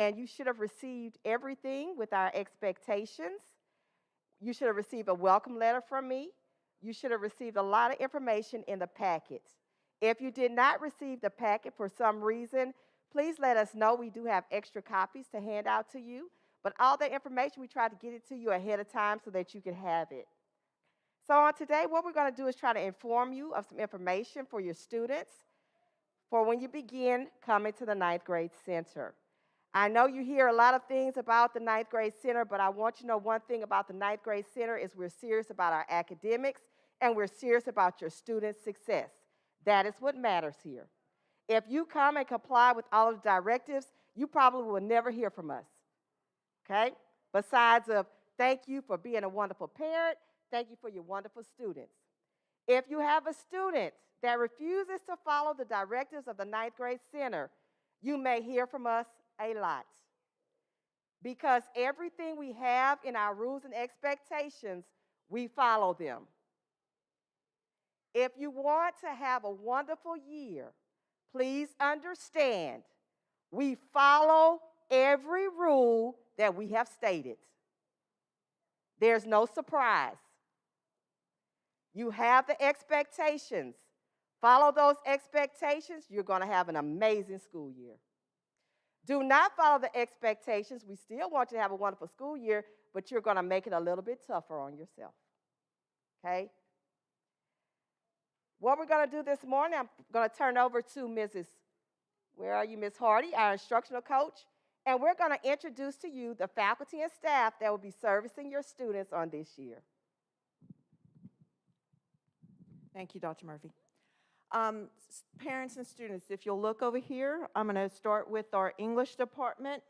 and you should have received everything with our expectations. You should have received a welcome letter from me. You should have received a lot of information in the packet. If you did not receive the packet for some reason, please let us know. We do have extra copies to hand out to you. But all the information, we try to get it to you ahead of time so that you can have it. So on today, what we're going to do is try to inform you of some information for your students for when you begin coming to the ninth grade center. I know you hear a lot of things about the ninth grade center, but I want you to know one thing about the ninth grade center is we're serious about our academics and we're serious about your students' success. That is what matters here. If you come and comply with all of the directives, you probably will never hear from us, okay? Besides of thank you for being a wonderful parent, thank you for your wonderful students. If you have a student that refuses to follow the directives of the ninth grade center, you may hear from us a lot. Because everything we have in our rules and expectations, we follow them. If you want to have a wonderful year, please understand we follow every rule that we have stated. There's no surprise. You have the expectations. Follow those expectations, you're going to have an amazing school year. Do not follow the expectations. We still want you to have a wonderful school year, but you're going to make it a little bit tougher on yourself. Okay? What we're going to do this morning, I'm going to turn over to where are you, Ms. Hardy, our instructional coach, and we're going to introduce to you the faculty and staff that will be servicing your students on this year. Thank you, Dr. Murphy. Parents and students, if you'll look over here, I'm going to start with our English department.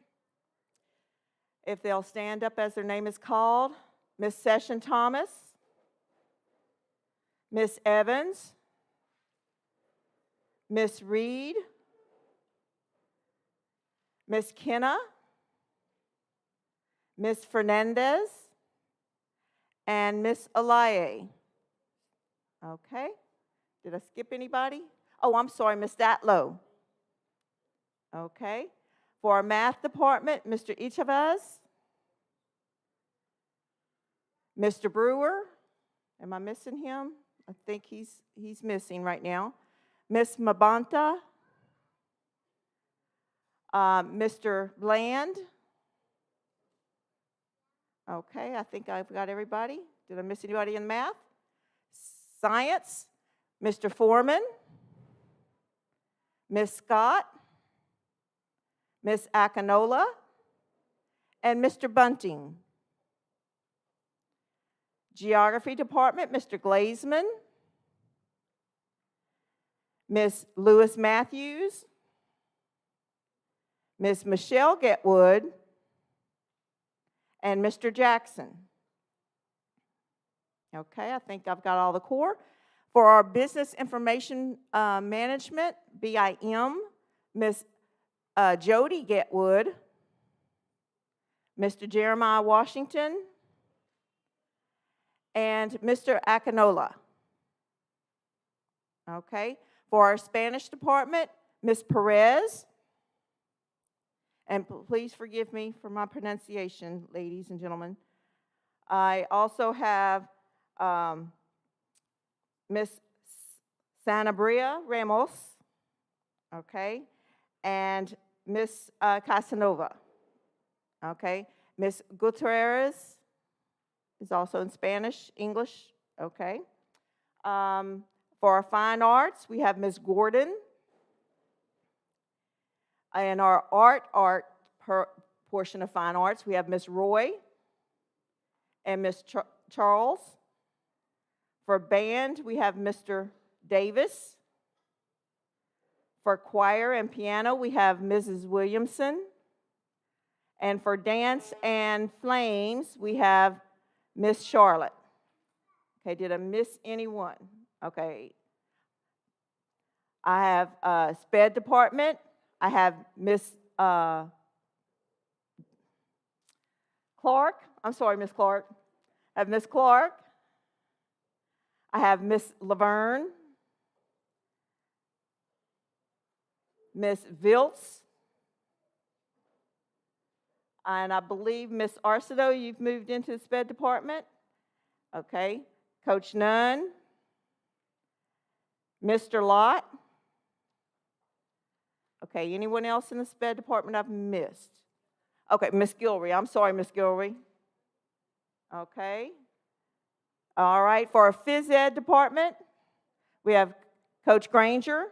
If they'll stand up as their name is called, Miss Session Thomas, Miss Evans, Miss Reed, Miss Kenna, Miss Fernandez, and Miss Alaye. Okay. Did I skip anybody? Oh, I'm sorry, Miss Datlow. Okay. For our math department, Mr. Ichavez, Mr. Brewer. Am I missing him? I think he's missing right now. Miss Mabanta, Mr. Bland. Okay, I think I've got everybody. Did I miss anybody in math? Science, Mr. Foreman, Miss Scott, Miss Akinola, and Mr. Bunting. Geography department, Mr. Glazman, Miss Lewis Matthews, Miss Michelle Getwood, and Mr. Jackson. Okay, I think I've got all the core. For our business information management, BIM, Miss Jody Getwood, Mr. Jeremiah Washington, and Mr. Akinola. Okay, for our Spanish department, Miss Perez, and please forgive me for my pronunciation, ladies and gentlemen. I also have Miss Sanabria Ramos, okay, and Miss Casanova, okay. Miss Gutierrez is also in Spanish, English, okay. For our fine arts, we have Miss Gordon. In our art portion of fine arts, we have Miss Roy and Miss Charles. For band, we have Mr. Davis. For choir and piano, we have Mrs. Williamson. And for dance and flames, we have Miss Charlotte. Okay, did I miss anyone? Okay. I have SPED department. I have Miss Clark. I'm sorry, Miss Clark. I have Miss Clark. I have Miss Laverne. Miss Viltz. And I believe, Ms. Arcedo, you've moved into the sped department? Okay. Coach Nunn? Mr. Lott? Okay, anyone else in the sped department I've missed? Okay, Miss Gilry. I'm sorry, Miss Gilry. Okay. All right, for our phys ed department, we have Coach Granger,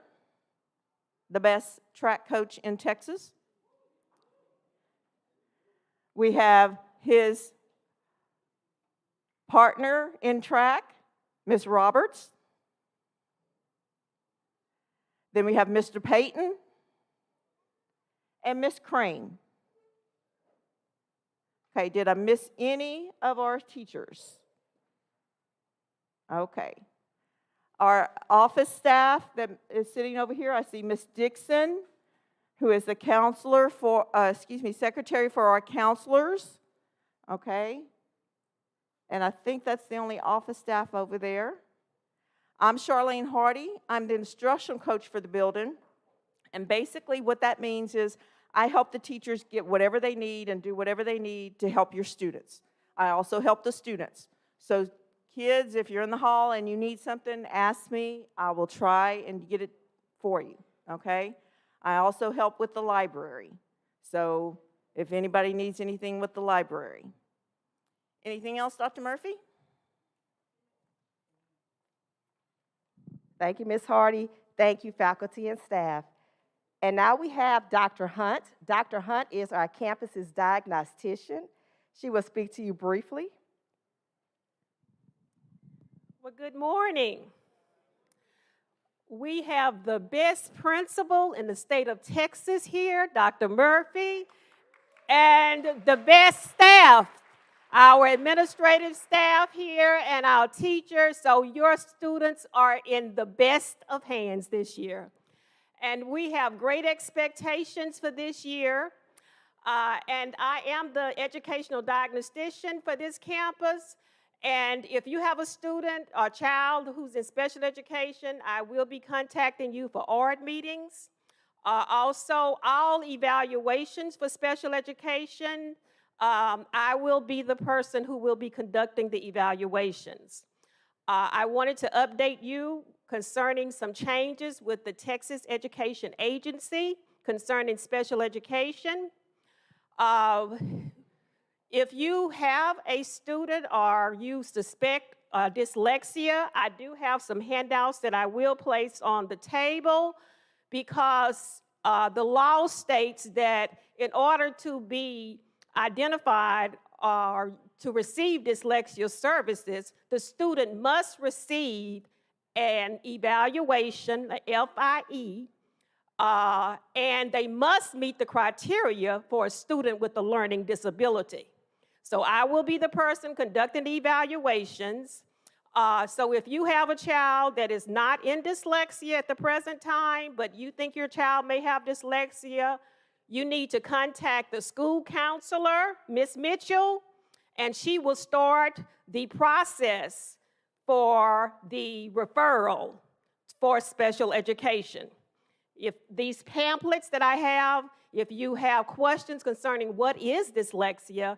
the best track coach in Texas. We have his partner in track, Ms. Roberts. Then we have Mr. Payton and Miss Crane. Okay, did I miss any of our teachers? Okay. Our office staff that is sitting over here, I see Miss Dixon, who is the counselor for, secretary for our counselors. Okay. And I think that's the only office staff over there. I'm Charlene Hardy. I'm the instructional coach for the building. And basically what that means is I help the teachers get whatever they need and do whatever they need to help your students. I also help the students. So kids, if you're in the hall and you need something, ask me. I will try and get it for you, okay? I also help with the library. So if anybody needs anything with the library. Anything else, Dr. Murphy? Thank you, Ms. Hardy. Thank you, faculty and staff. And now we have Dr. Hunt. Dr. Hunt is our campus's diagnostician. She will speak to you briefly. Well, good morning. We have the best principal in the state of Texas here, Dr. Murphy, and the best staff, our administrative staff here and our teachers. So your students are in the best of hands this year. And we have great expectations for this year. And I am the educational diagnostician for this campus. And if you have a student or child who's in special education, I will be contacting you for ORD meetings. Also, all evaluations for special education, I will be the person who will be conducting the evaluations. I wanted to update you concerning some changes with the Texas Education Agency concerning special education. If you have a student or you suspect dyslexia, I do have some handouts that I will place on the table because the law states that in order to be identified or to receive dyslexia services, the student must receive an evaluation, a FIE, and they must meet the criteria for a student with a learning disability. So I will be the person conducting the evaluations. So if you have a child that is not in dyslexia at the present time, but you think your child may have dyslexia, you need to contact the school counselor, Ms. Mitchell, and she will start the process for the referral for special education. If these pamphlets that I have, if you have questions concerning what is dyslexia,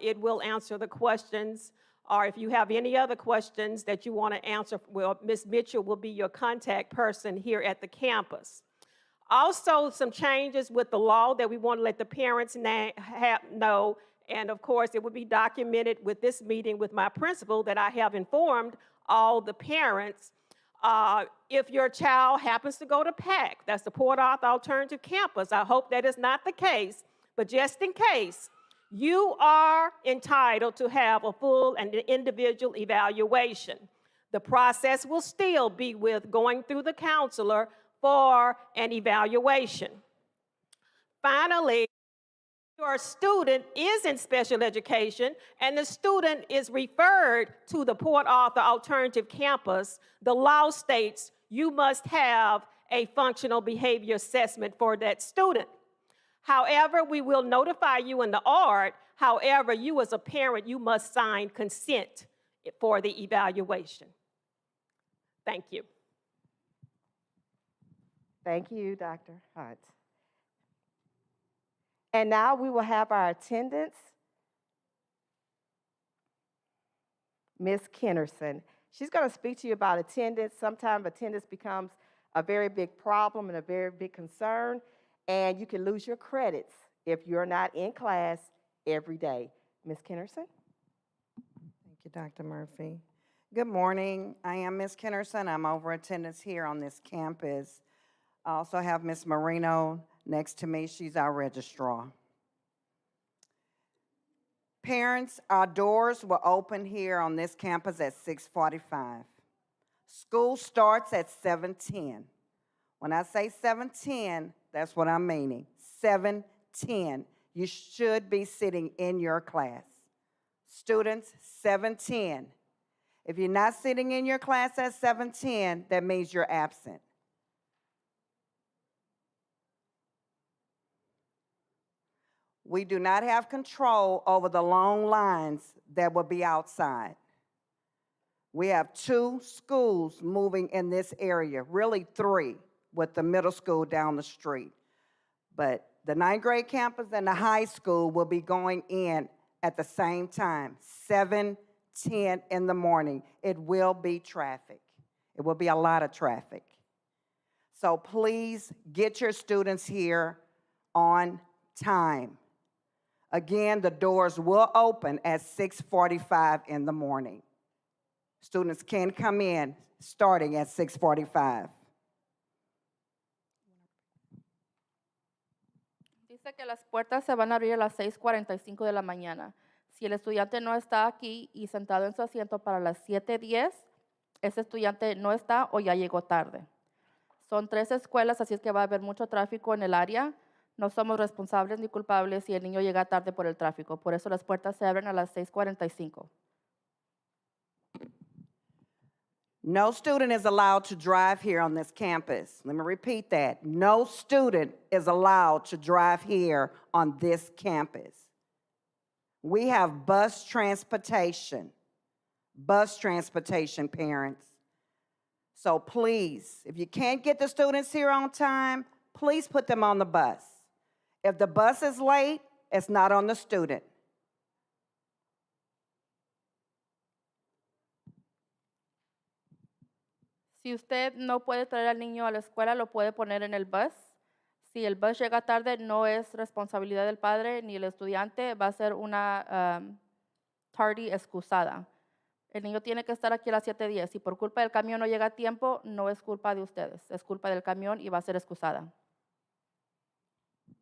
it will answer the questions. Or if you have any other questions that you want to answer, well, Ms. Mitchell will be your contact person here at the campus. Also, some changes with the law that we want to let the parents know, and of course, it will be documented with this meeting with my principal that I have informed all the parents. If your child happens to go to PAC, that's the Port Arthur Alternative Campus, I hope that is not the case, but just in case, you are entitled to have a full and individual evaluation. The process will still be with going through the counselor for an evaluation. Finally, your student is in special education and the student is referred to the Port Arthur Alternative Campus, the law states you must have a functional behavior assessment for that student. However, we will notify you in the ORD. However, you as a parent, you must sign consent for the evaluation. Thank you. Thank you, Dr. Hunt. And now we will have our attendance, Ms. Kennerson. She's going to speak to you about attendance. Sometimes attendance becomes a very big problem and a very big concern, and you can lose your credits if you're not in class every day. Ms. Kennerson? Thank you, Dr. Murphy. Good morning. I am Ms. Kennerson. I'm over attendance here on this campus. I also have Ms. Marino next to me. She's our registrar. Parents, our doors will open here on this campus at 6:45. School starts at 7:10. When I say 7:10, that's what I'm meaning. 7:10. You should be sitting in your class. Students, 7:10. If you're not sitting in your class at 7:10, that means you're absent. We do not have control over the long lines that will be outside. We have 2 schools moving in this area, really 3, with the middle school down the street. But the 9th grade campus and the high school will be going in at the same time, 7:10 in the morning. It will be traffic. It will be a lot of traffic. So please get your students here on time. Again, the doors will open at 6:45 in the morning. Students can come in starting at 6:45. Dice que las puertas se van a abrir a las 6:45 de la mañana. Si el estudiante no está aquí y sentado en su asiento para las 7:10, ese estudiante no está o ya llegó tarde. Son 3 escuelas, así es que va a haber mucho tráfico en el área. No somos responsables ni culpables si el niño llega tarde por el tráfico. Por eso las puertas se abren a las 6:45. No student is allowed to drive here on this campus. Let me repeat that. No student is allowed to drive here on this campus. We have bus transportation, parents. So please, if you can't get the students here on time, please put them on the bus. If the bus is late, it's not on the student. Si usted no puede traer al niño a la escuela, lo puede poner en el bus. Si el bus llega tarde, no es responsabilidad del padre ni el estudiante, va a ser una tardy excusada. El niño tiene que estar aquí a las 7:10. Si por culpa del camión no llega a tiempo, no es culpa de ustedes, es culpa del camión y va a ser excusada.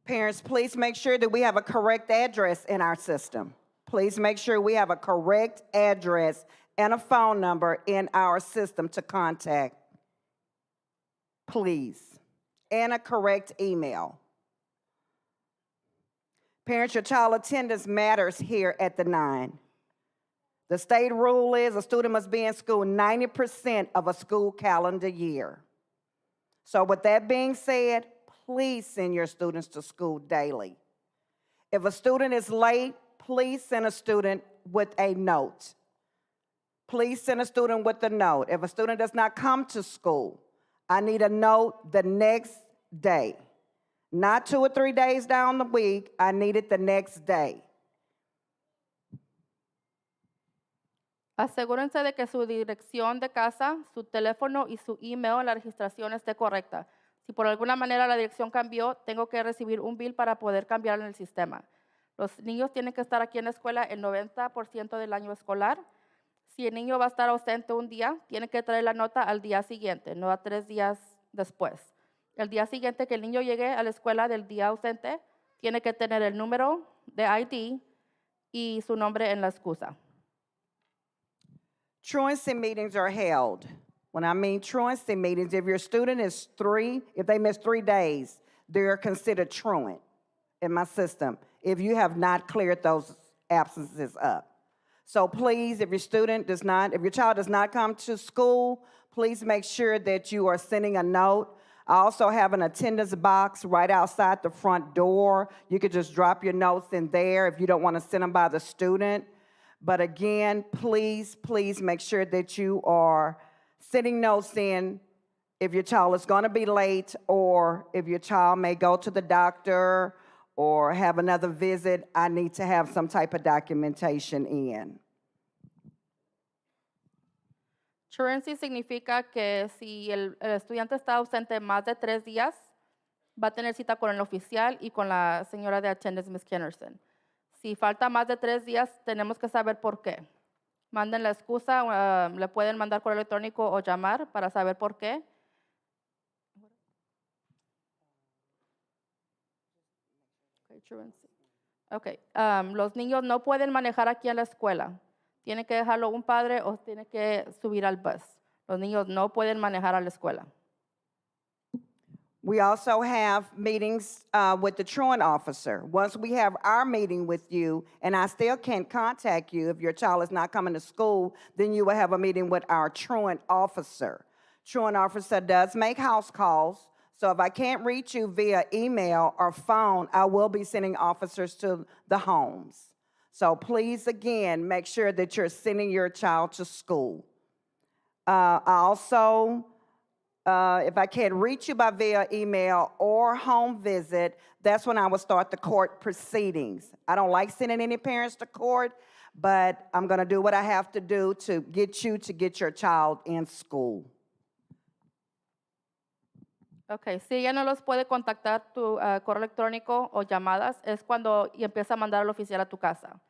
Parents, please make sure that we have a correct address in our system. Please make sure we have a correct address and a phone number in our system to contact. Please. And a correct email. Parents, your child attendance matters here at the 9. The state rule is a student must be in school 90% of a school calendar year. So with that being said, please send your students to school daily. If a student is late, please send a student with a note. Please send a student with a note. If a student does not come to school, I need a note the next day. Not 2 or 3 days down the week, I need it the next day. Asegúrense de que su dirección de casa, su teléfono y su email en la registración esté correcta. Si por alguna manera la dirección cambió, tengo que recibir un bill para poder cambiarlo en el sistema. Los niños tienen que estar aquí en la escuela el 90% del año escolar. Si el niño va a estar ausente un día, tiene que traer la nota al día siguiente, no a 3 días después. El día siguiente que el niño llegue a la escuela del día ausente, tiene que tener el número de ID y su nombre en la excusa. Truancy meetings are held. When I mean truancy meetings, if your student is if they miss 3 days, they're considered truant in my system if you have not cleared those absences up. So please, if your child does not come to school, please make sure that you are sending a note. I also have an attendance box right outside the front door. You could just drop your notes in there if you don't want to send them by the student. But again, please make sure that you are sending notes in if your child is going to be late or if your child may go to the doctor or have another visit, I need to have some type of documentation in. Truancy significa que si el estudiante está ausente más de 3 días, va a tener cita con el oficial y con la señora de attendance, Ms. Kennerson. Si falta más de 3 días, tenemos que saber por qué. Manden la excusa, le pueden mandar correo electrónico o llamar para saber por qué. Okay, truancy. Okay, los niños no pueden manejar aquí en la escuela. Tiene que dejarlo un padre o tiene que subir al bus. Los niños no pueden manejar a la escuela. We also have meetings with the truant officer. Once we have our meeting with you, and I still can't contact you if your child is not coming to school, then you will have a meeting with our truant officer. Truant officer does make house calls, so if I can't reach you via email or phone, I will be sending officers to the homes. So please, again, make sure that you're sending your child to school. I also, if I can't reach you by via email or home visit, that's when I will start the court proceedings. I don't like sending any parents to court, but I'm going to do what I have to do to get you to get your child in school. Okay, si ella no los puede contactar tu correo electrónico o llamadas, es cuando y empieza a mandar al oficial a tu casa.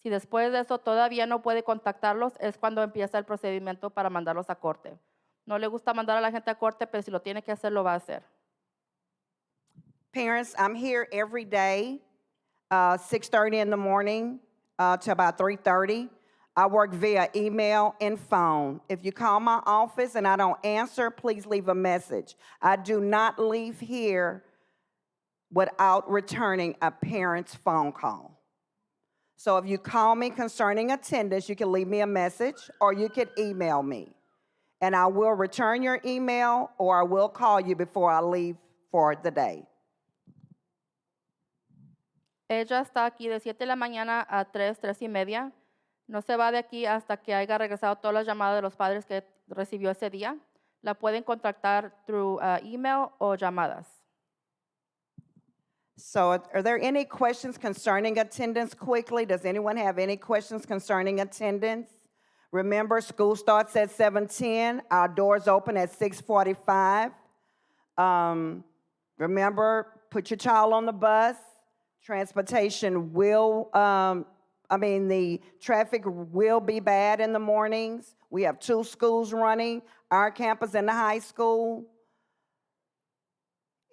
Si después de eso todavía no puede contactarlos, es cuando empieza el procedimiento para mandarlos a corte. No le gusta mandar a la gente a corte, pero si lo tiene que hacer, lo va a hacer. Parents, I'm here every day, 6:30 in the morning to about 3:30. I work via email and phone. If you call my office and I don't answer, please leave a message. I do not leave here without returning a parent's phone call. So if you call me concerning attendance, you can leave me a message or you can email me. And I will return your email or I will call you before I leave for the day. Ella está aquí de 7 de la mañana a 3, 3:30. No se va de aquí hasta que haya regresado todas las llamadas de los padres que recibió ese día. La pueden contactar through email o llamadas. So are there any questions concerning attendance quickly? Does anyone have any questions concerning attendance? Remember, school starts at 7:10. Our doors open at 6:45. Remember, put your child on the bus. Transportation will, the traffic will be bad in the mornings. We have 2 schools running, our campus and the high school.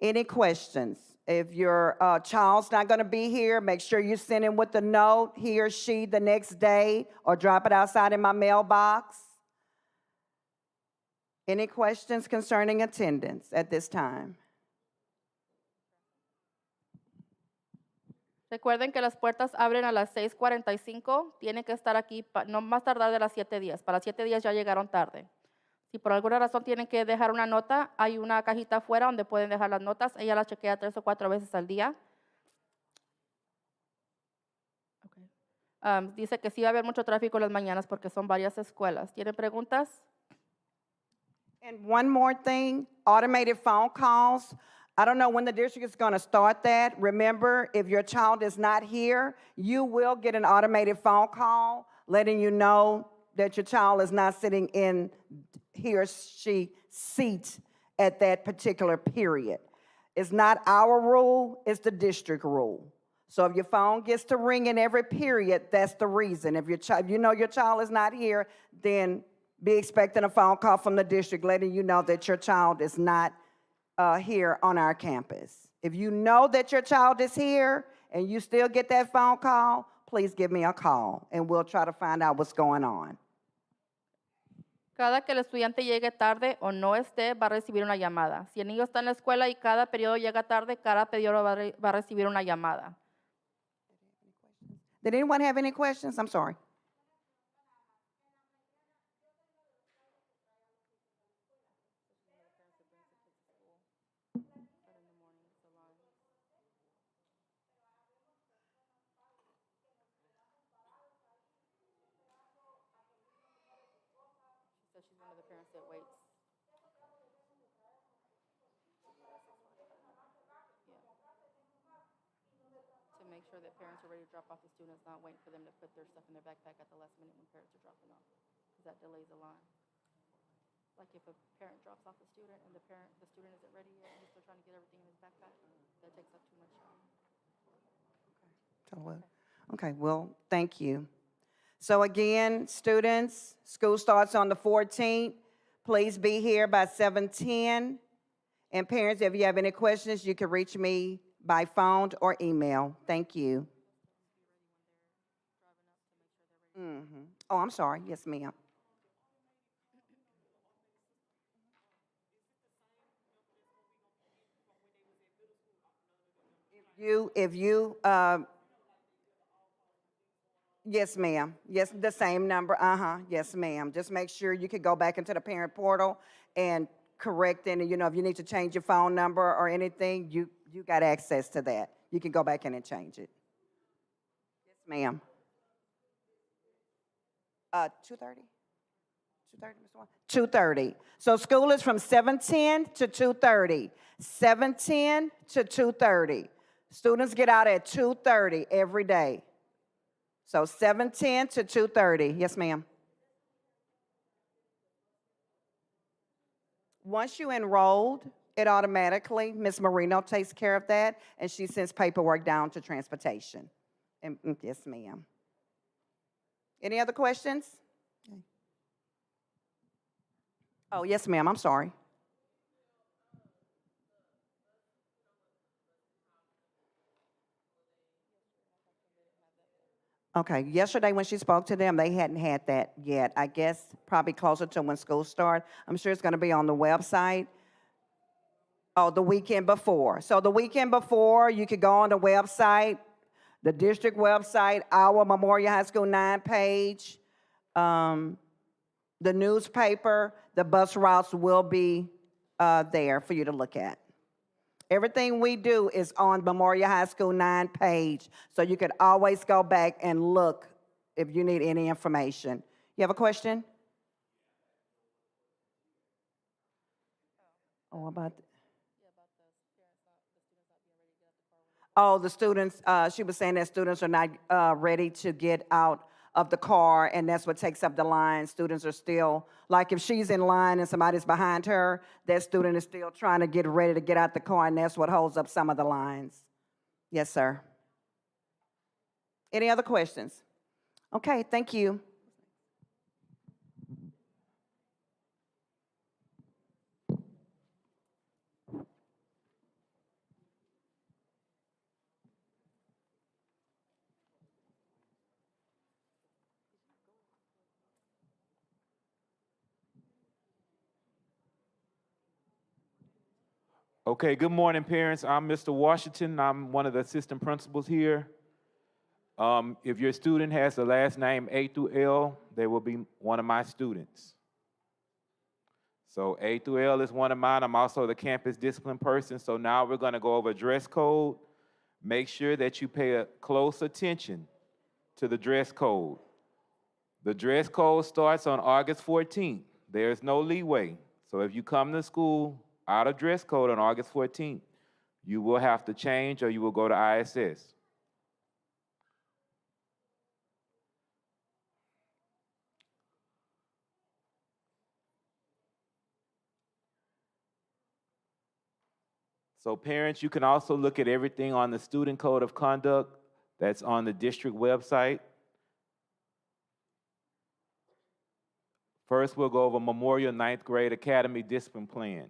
Any questions? If your child's not going to be here, make sure you send him with a note, he or she, the next day, or drop it outside in my mailbox. Any questions concerning attendance at this time? Recuerden que las puertas abren a las 6:45. Tienen que estar aquí no más tardar de las 7 días. Para 7 días ya llegaron tarde. Si por alguna razón tienen que dejar una nota, hay una cajita afuera donde pueden dejar las notas. Ella las chequea 3 o 4 veces al día. Okay. Dice que sí va a haber mucho tráfico en las mañanas porque son varias escuelas. ¿Tienen preguntas? And one more thing, automated phone calls. I don't know when the district is going to start that. Remember, if your child is not here, you will get an automated phone call letting you know that your child is not sitting in he or she seat at that particular period. It's not our rule, it's the district rule. So if your phone gets to ring in every period, that's the reason. If you know your child is not here, then be expecting a phone call from the district letting you know that your child is not here on our campus. If you know that your child is here and you still get that phone call, please give me a call and we'll try to find out what's going on. Cada que el estudiante llegue tarde o no esté, va a recibir una llamada. Si el niño está en la escuela y cada periodo llega tarde, cada periodo va a recibir una llamada. Did anyone have any questions? I'm sorry. So she's one of the parents that waits. make sure that parents are ready to drop off the students, not waiting for them to put their stuff in their backpack at the last minute when parents are dropping off, because that delays the line. Like if a parent drops off the student and the student isn't ready yet, and he's still trying to get everything in his backpack, that takes up too much time. Okay, well, thank you. So again, students, school starts on the 14th. Please be here by 7:10. And parents, if you have any questions, you can reach me by phone or email. Thank you. Oh, I'm sorry. Yes, ma'am. If you, yes, ma'am. Yes, the same number. Yes, ma'am. Just make sure you can go back into the parent portal and correct any, if you need to change your phone number or anything, you got access to that. You can go back in and change it. Yes, ma'am. 2:30? 2:30, Mr. Warren? 2:30. So school is from 7:10 to 2:30. 7:10 to 2:30. Students get out at 2:30 every day. So 7:10 to 2:30. Yes, ma'am. Once you enrolled, it automatically, Ms. Marino takes care of that, and she sends paperwork down to transportation. And yes, ma'am. Any other questions? Oh, yes, ma'am. I'm sorry. Okay, yesterday when she spoke to them, they hadn't had that yet. I guess probably closer to when school starts. I'm sure it's going to be on the website. Oh, the weekend before. So the weekend before, you could go on the website, the district website, our Memorial High School 9-page, the newspaper, the bus routes will be there for you to look at. Everything we do is on Memorial High School 9-page, so you could always go back and look if you need any information. You have a question? Oh, about the students, she was saying that students are not ready to get out of the car, and that's what takes up the line. Students are still, like if she's in line and somebody's behind her, that student is still trying to get ready to get out the car, and that's what holds up some of the lines. Yes, sir. Any other questions? Okay, thank you. Okay, good morning, parents. I'm Mr. Washington. I'm one of the assistant principals here. If your student has the last name A through L, they will be one of my students. So A through L is one of mine. I'm also the campus discipline person. So now we're going to go over dress code. Make sure that you pay close attention to the dress code. The dress code starts on August 14th. There's no leeway. So if you come to school out of dress code on August 14th, you will have to change or you will go to ISS. So parents, you can also look at everything on the Student Code of Conduct that's on the district website. First, we'll go over Memorial 9th Grade Academy Discipline Plan.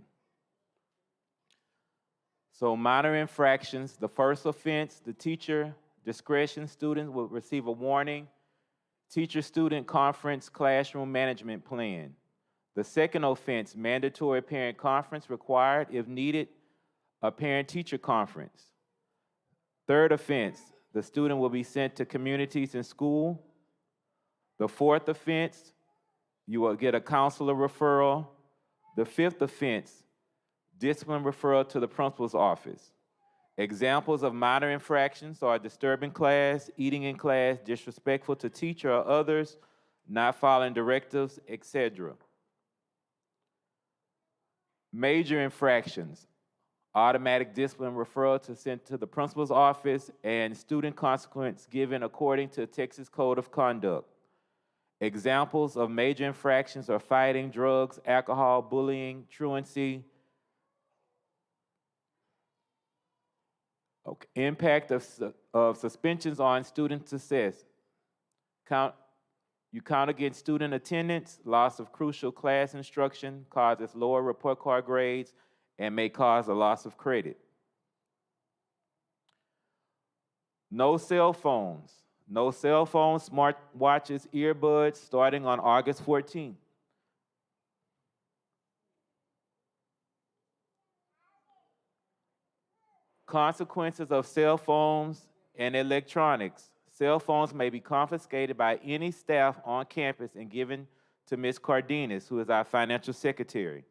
So minor infractions, the first offense, the teacher discretion, student will receive a warning. Teacher-student conference classroom management plan. The second offense, mandatory parent conference required. If needed, a parent-teacher conference. Third offense, the student will be sent to communities in school. The fourth offense, you will get a counselor referral. The fifth offense, discipline referral to the principal's office. Examples of minor infractions are disturbing class, eating in class, disrespectful to teacher or others, not following directives, etc. Major infractions automatic discipline referral to sent to the principal's office, and student consequence given according to Texas Code of Conduct. Examples of major infractions are fighting, drugs, alcohol, bullying, truancy. Okay. Impact of suspensions on student success. You count against student attendance, loss of crucial class instruction, causes lower report card grades, and may cause a loss of credit. No cell phones. No cell phones, smart watches, earbuds starting on August 14th. Consequences of cell phones and electronics. Cell phones may be confiscated by any staff on campus and given to Ms. Cardenas, who is our financial secretary.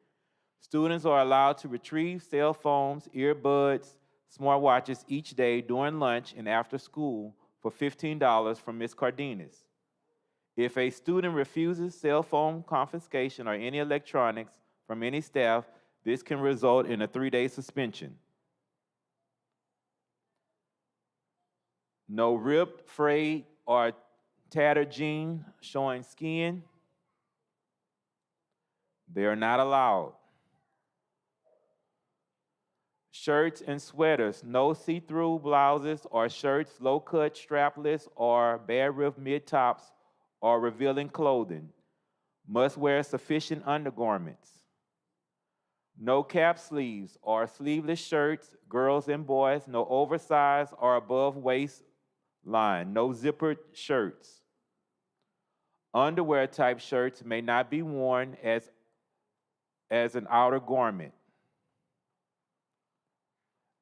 Students are allowed to retrieve cell phones, earbuds, smartwatches each day during lunch and after school for $15 from Ms. Cardenas. If a student refuses cell phone confiscation or any electronics from any staff, this can result in a 3-day suspension. No ripped, frayed, or tattered jeans showing skin. They are not allowed. Shirts and sweaters, no see-through blouses or shirts, low-cut, strapless, or bare-ripped mid-tops or revealing clothing. Must wear sufficient undergarments. No cap sleeves or sleeveless shirts, girls and boys, no oversized or above waist line, no zippered shirts. Underwear type shirts may not be worn as an outer garment.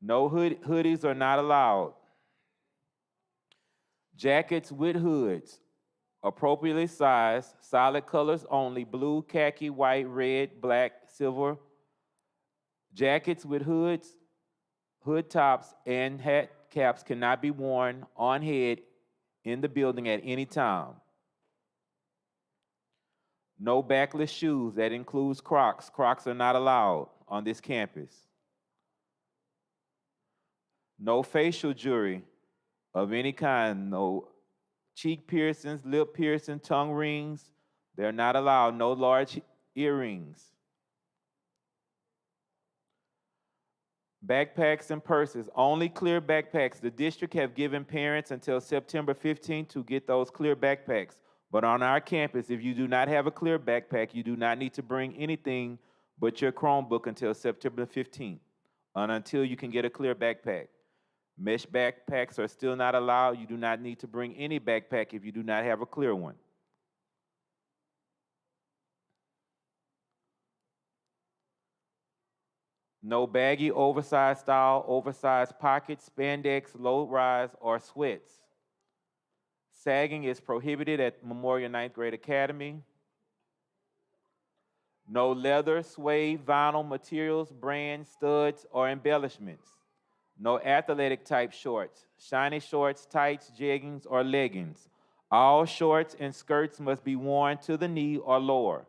No hoodies are not allowed. Jackets with hoods, appropriately sized, solid colors only, blue, khaki, white, red, black, silver. Jackets with hoods, hood tops, and hat caps cannot be worn on head in the building at any time. No backless shoes, that includes Crocs. Crocs are not allowed on this campus. No facial jewelry of any kind, no cheek piercings, lip piercings, tongue rings. They're not allowed. No large earrings. Backpacks and purses, only clear backpacks. The district have given parents until September 15th to get those clear backpacks. But on our campus, if you do not have a clear backpack, you do not need to bring anything but your Chromebook until September 15th, and until you can get a clear backpack. Mesh backpacks are still not allowed. You do not need to bring any backpack if you do not have a clear one. No baggy, oversized style, oversized pockets, spandex, low-rise, or sweats. Sagging is prohibited at Memorial Ninth Grade Academy. No leather, suede, vinyl materials, brands, studs, or embellishments. No athletic type shorts, shiny shorts, tights, jeggings, or leggings. All shorts and skirts must be worn to the knee or lower.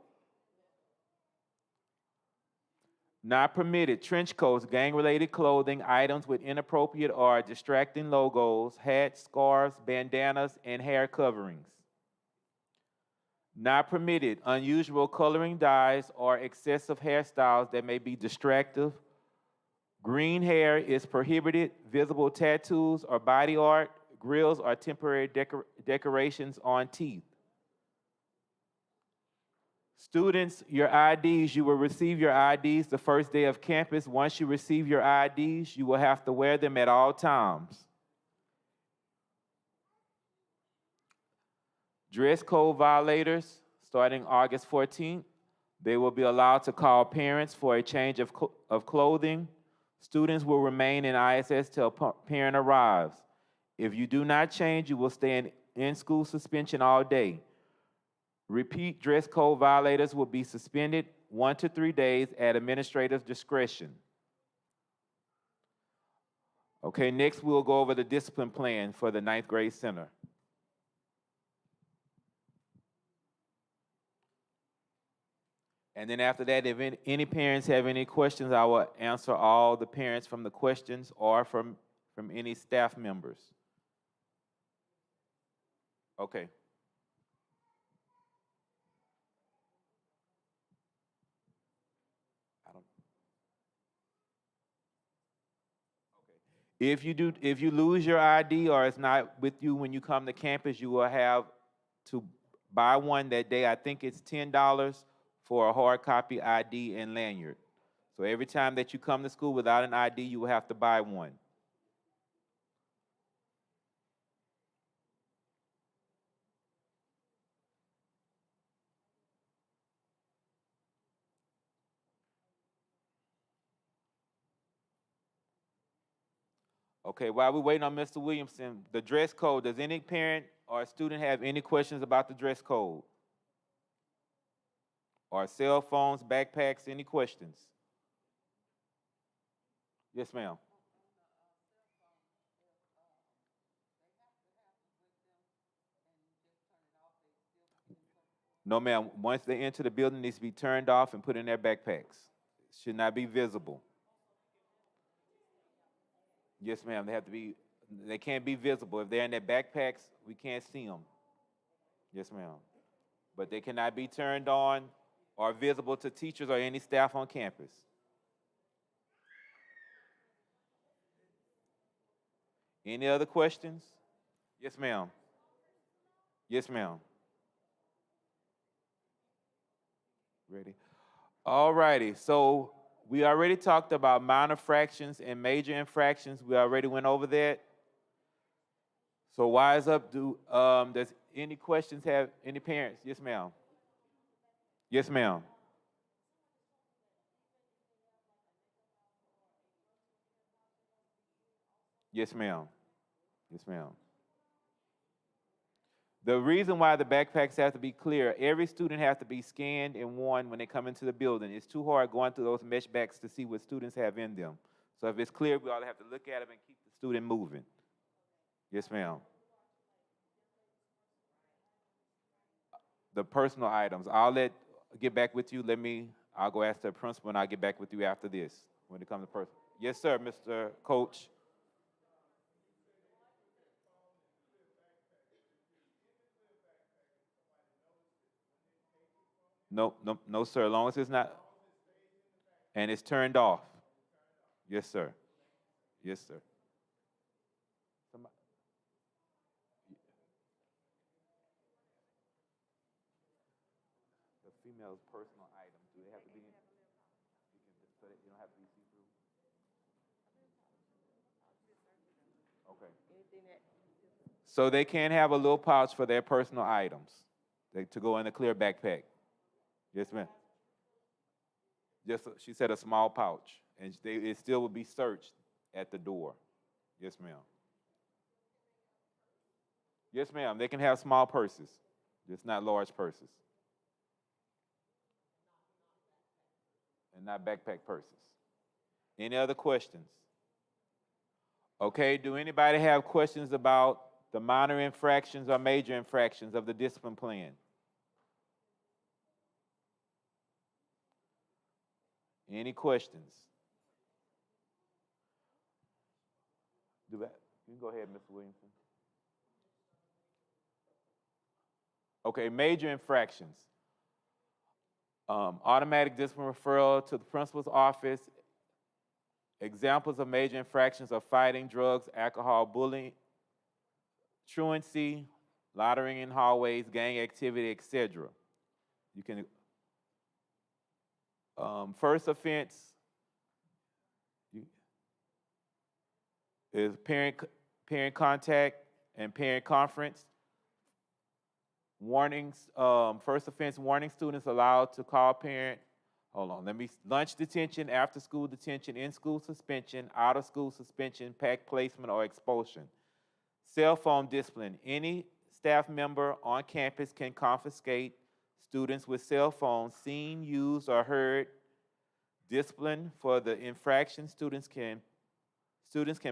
Not permitted, trench coats, gang-related clothing, items with inappropriate or distracting logos, hats, scarves, bandanas, and hair coverings. Not permitted, unusual coloring dyes or excessive hairstyles that may be distractive. Green hair is prohibited, visible tattoos or body art, grills or temporary decorations on teeth. Students, your IDs, you will receive your IDs the first day of campus. Once you receive your IDs, you will have to wear them at all times. Dress code violators, starting August 14th, they will be allowed to call parents for a change of clothing. Students will remain in ISS till parent arrives. If you do not change, you will stay in school suspension all day. Repeat dress code violators will be suspended 1 to 3 days at administrative discretion. Okay, next we'll go over the discipline plan for the ninth grade center. And then after that, if any parents have any questions, I will answer all the parents from the questions or from any staff members. Okay. I don't. If you lose your ID or it's not with you when you come to campus, you will have to buy one that day. I think it's $10 for a hard copy ID and lanyard. So every time that you come to school without an ID, you will have to buy one. Okay, while we're waiting on Mr. Williamson, the dress code, does any parent or student have any questions about the dress code? Or cell phones, backpacks, any questions? Yes, ma'am. No, ma'am. Once they enter the building, it needs to be turned off and put in their backpacks. Should not be visible. Yes, ma'am. They can't be visible. If they're in their backpacks, we can't see them. Yes, ma'am. But they cannot be turned on or visible to teachers or any staff on campus. Any other questions? Yes, ma'am. Yes, ma'am. Ready? All righty. So we already talked about minor fractions and major infractions. We already went over that. So wise up. Does any questions have any parents? Yes, ma'am. Yes, ma'am. Yes, ma'am. Yes, ma'am. The reason why the backpacks have to be clear, every student has to be scanned and worn when they come into the building. It's too hard going through those mesh bags to see what students have in them. So if it's clear, we all have to look at them and keep the student moving. Yes, ma'am. The personal items, get back with you. I'll go ask the principal and I'll get back with you after this when it comes to personal. Yes, sir, Mr. Coach. No, sir. As long as it's not, and it's turned off. Yes, sir. Yes, sir. Somebody- The female's personal items, do they have to be in? So that you don't have to be see-through? Okay. So they can have a little pouch for their personal items to go in a clear backpack. Yes, ma'am. She said a small pouch, and it still would be searched at the door. Yes, ma'am. Yes, ma'am. They can have small purses, just not large purses, and not backpack purses. Any other questions? Okay. Do anybody have questions about the minor infractions or major infractions of the discipline plan? Any questions? You can go ahead, Mr. Williamson. Okay, major infractions. Automatic discipline referral to the principal's office. Examples of major infractions are fighting, drugs, alcohol, bullying, truancy, loitering in hallways, gang activity, etc. You can first offense is parent contact and parent conference. Warnings, first offense warning, students allowed to call parent. Lunch detention, after school detention, in school suspension, out of school suspension, pack placement, or expulsion. Cell phone discipline. Any staff member on campus can confiscate students with cell phones seen, used, or heard. Discipline for the infraction, students can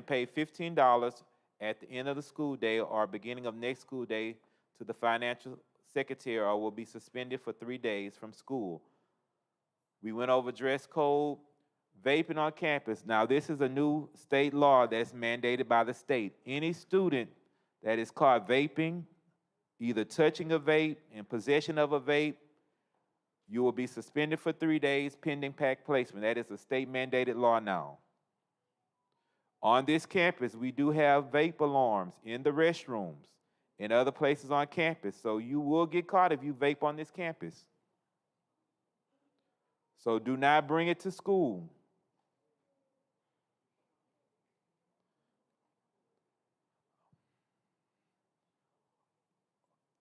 pay $15 at the end of the school day or beginning of next school day to the financial secretary, or will be suspended for 3 days from school. We went over dress code, vaping on campus. Now, this is a new state law that's mandated by the state. Any student that is caught vaping, either touching a vape, in possession of a vape, you will be suspended for 3 days pending pack placement. That is a state mandated law now. On this campus, we do have vape alarms in the restrooms and other places on campus, so you will get caught if you vape on this campus. So do not bring it to school.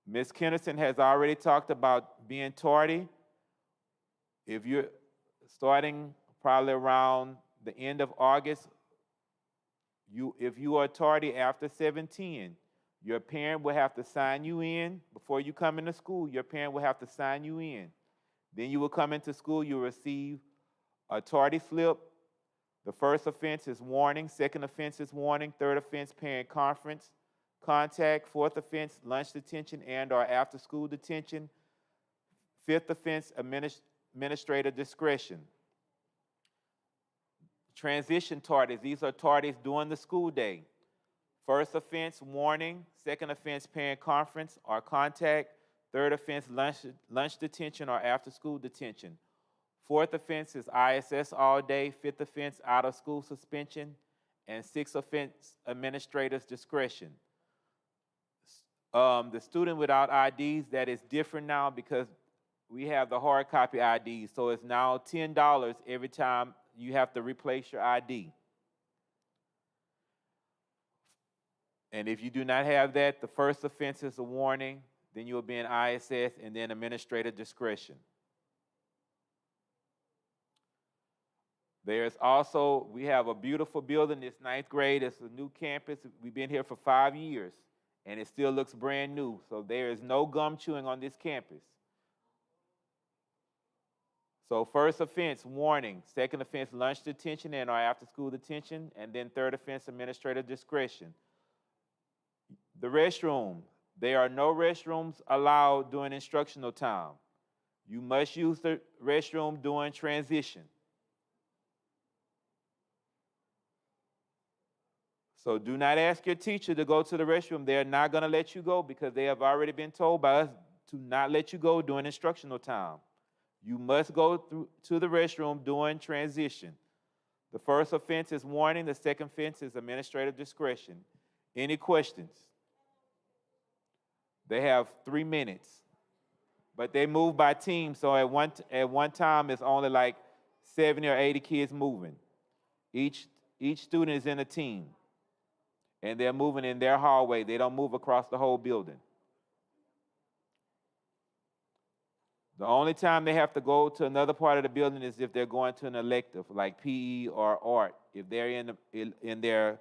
Ms. Kennison has already talked about being tardy. If you're starting probably around the end of August, if you are tardy after 7:10, your parent will have to sign you in before you come into school. Your parent will have to sign you in. Then you will come into school, you'll receive a tardy slip. The first offense is warning, second offense is warning, third offense, parent conference, contact, fourth offense, lunch detention and or after school detention, fifth offense, administrative discretion. Transition tardies, these are tardies during the school day. First offense, warning, second offense, parent conference or contact, third offense, lunch detention or after school detention. Fourth offense is ISS all day, fifth offense, out of school suspension, and sixth offense, administrator's discretion. The student without IDs, that is different now because we have the hard copy IDs, so it's now $10 every time you have to replace your ID. And if you do not have that, the first offense is a warning, then you will be in ISS, and then administrative discretion. There's also, we have a beautiful building, it's 9th grade, it's a new campus. We've been here for 5 years, and it still looks brand new. So there is no gum chewing on this campus. So first offense, warning. Second offense, lunch detention and or after school detention. And then third offense, administrative discretion. The restroom. There are no restrooms allowed during instructional time. You must use the restroom during transition. So do not ask your teacher to go to the restroom. They're not going to let you go because they have already been told by us to not let you go during instructional time. You must go to the restroom during transition. The first offense is warning. The second offense is administrative discretion. Any questions? They have 3 minutes, but they move by team. So at one time, it's only like 70 or 80 kids moving. Each student is in a team, and they're moving in their hallway. They don't move across the whole building. The only time they have to go to another part of the building is if they're going to an elective like PE or art. If they're in their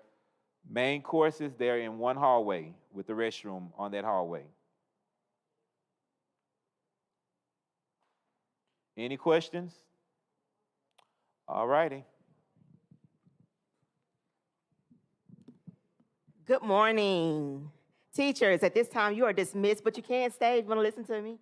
main courses, they're in one hallway with the restroom on that hallway. Any questions? All righty. Good morning. Teachers, at this time you are dismissed, but you can stay if you want to listen to me.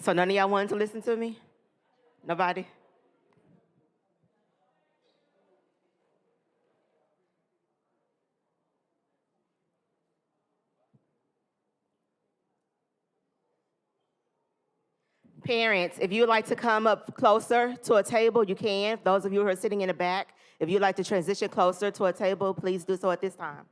So none of y'all wanted to listen to me? Nobody? Parents, if you would like to come up closer to a table, you can. Those of you who are sitting in the back, if you'd like to transition closer to a table, please do so at this time.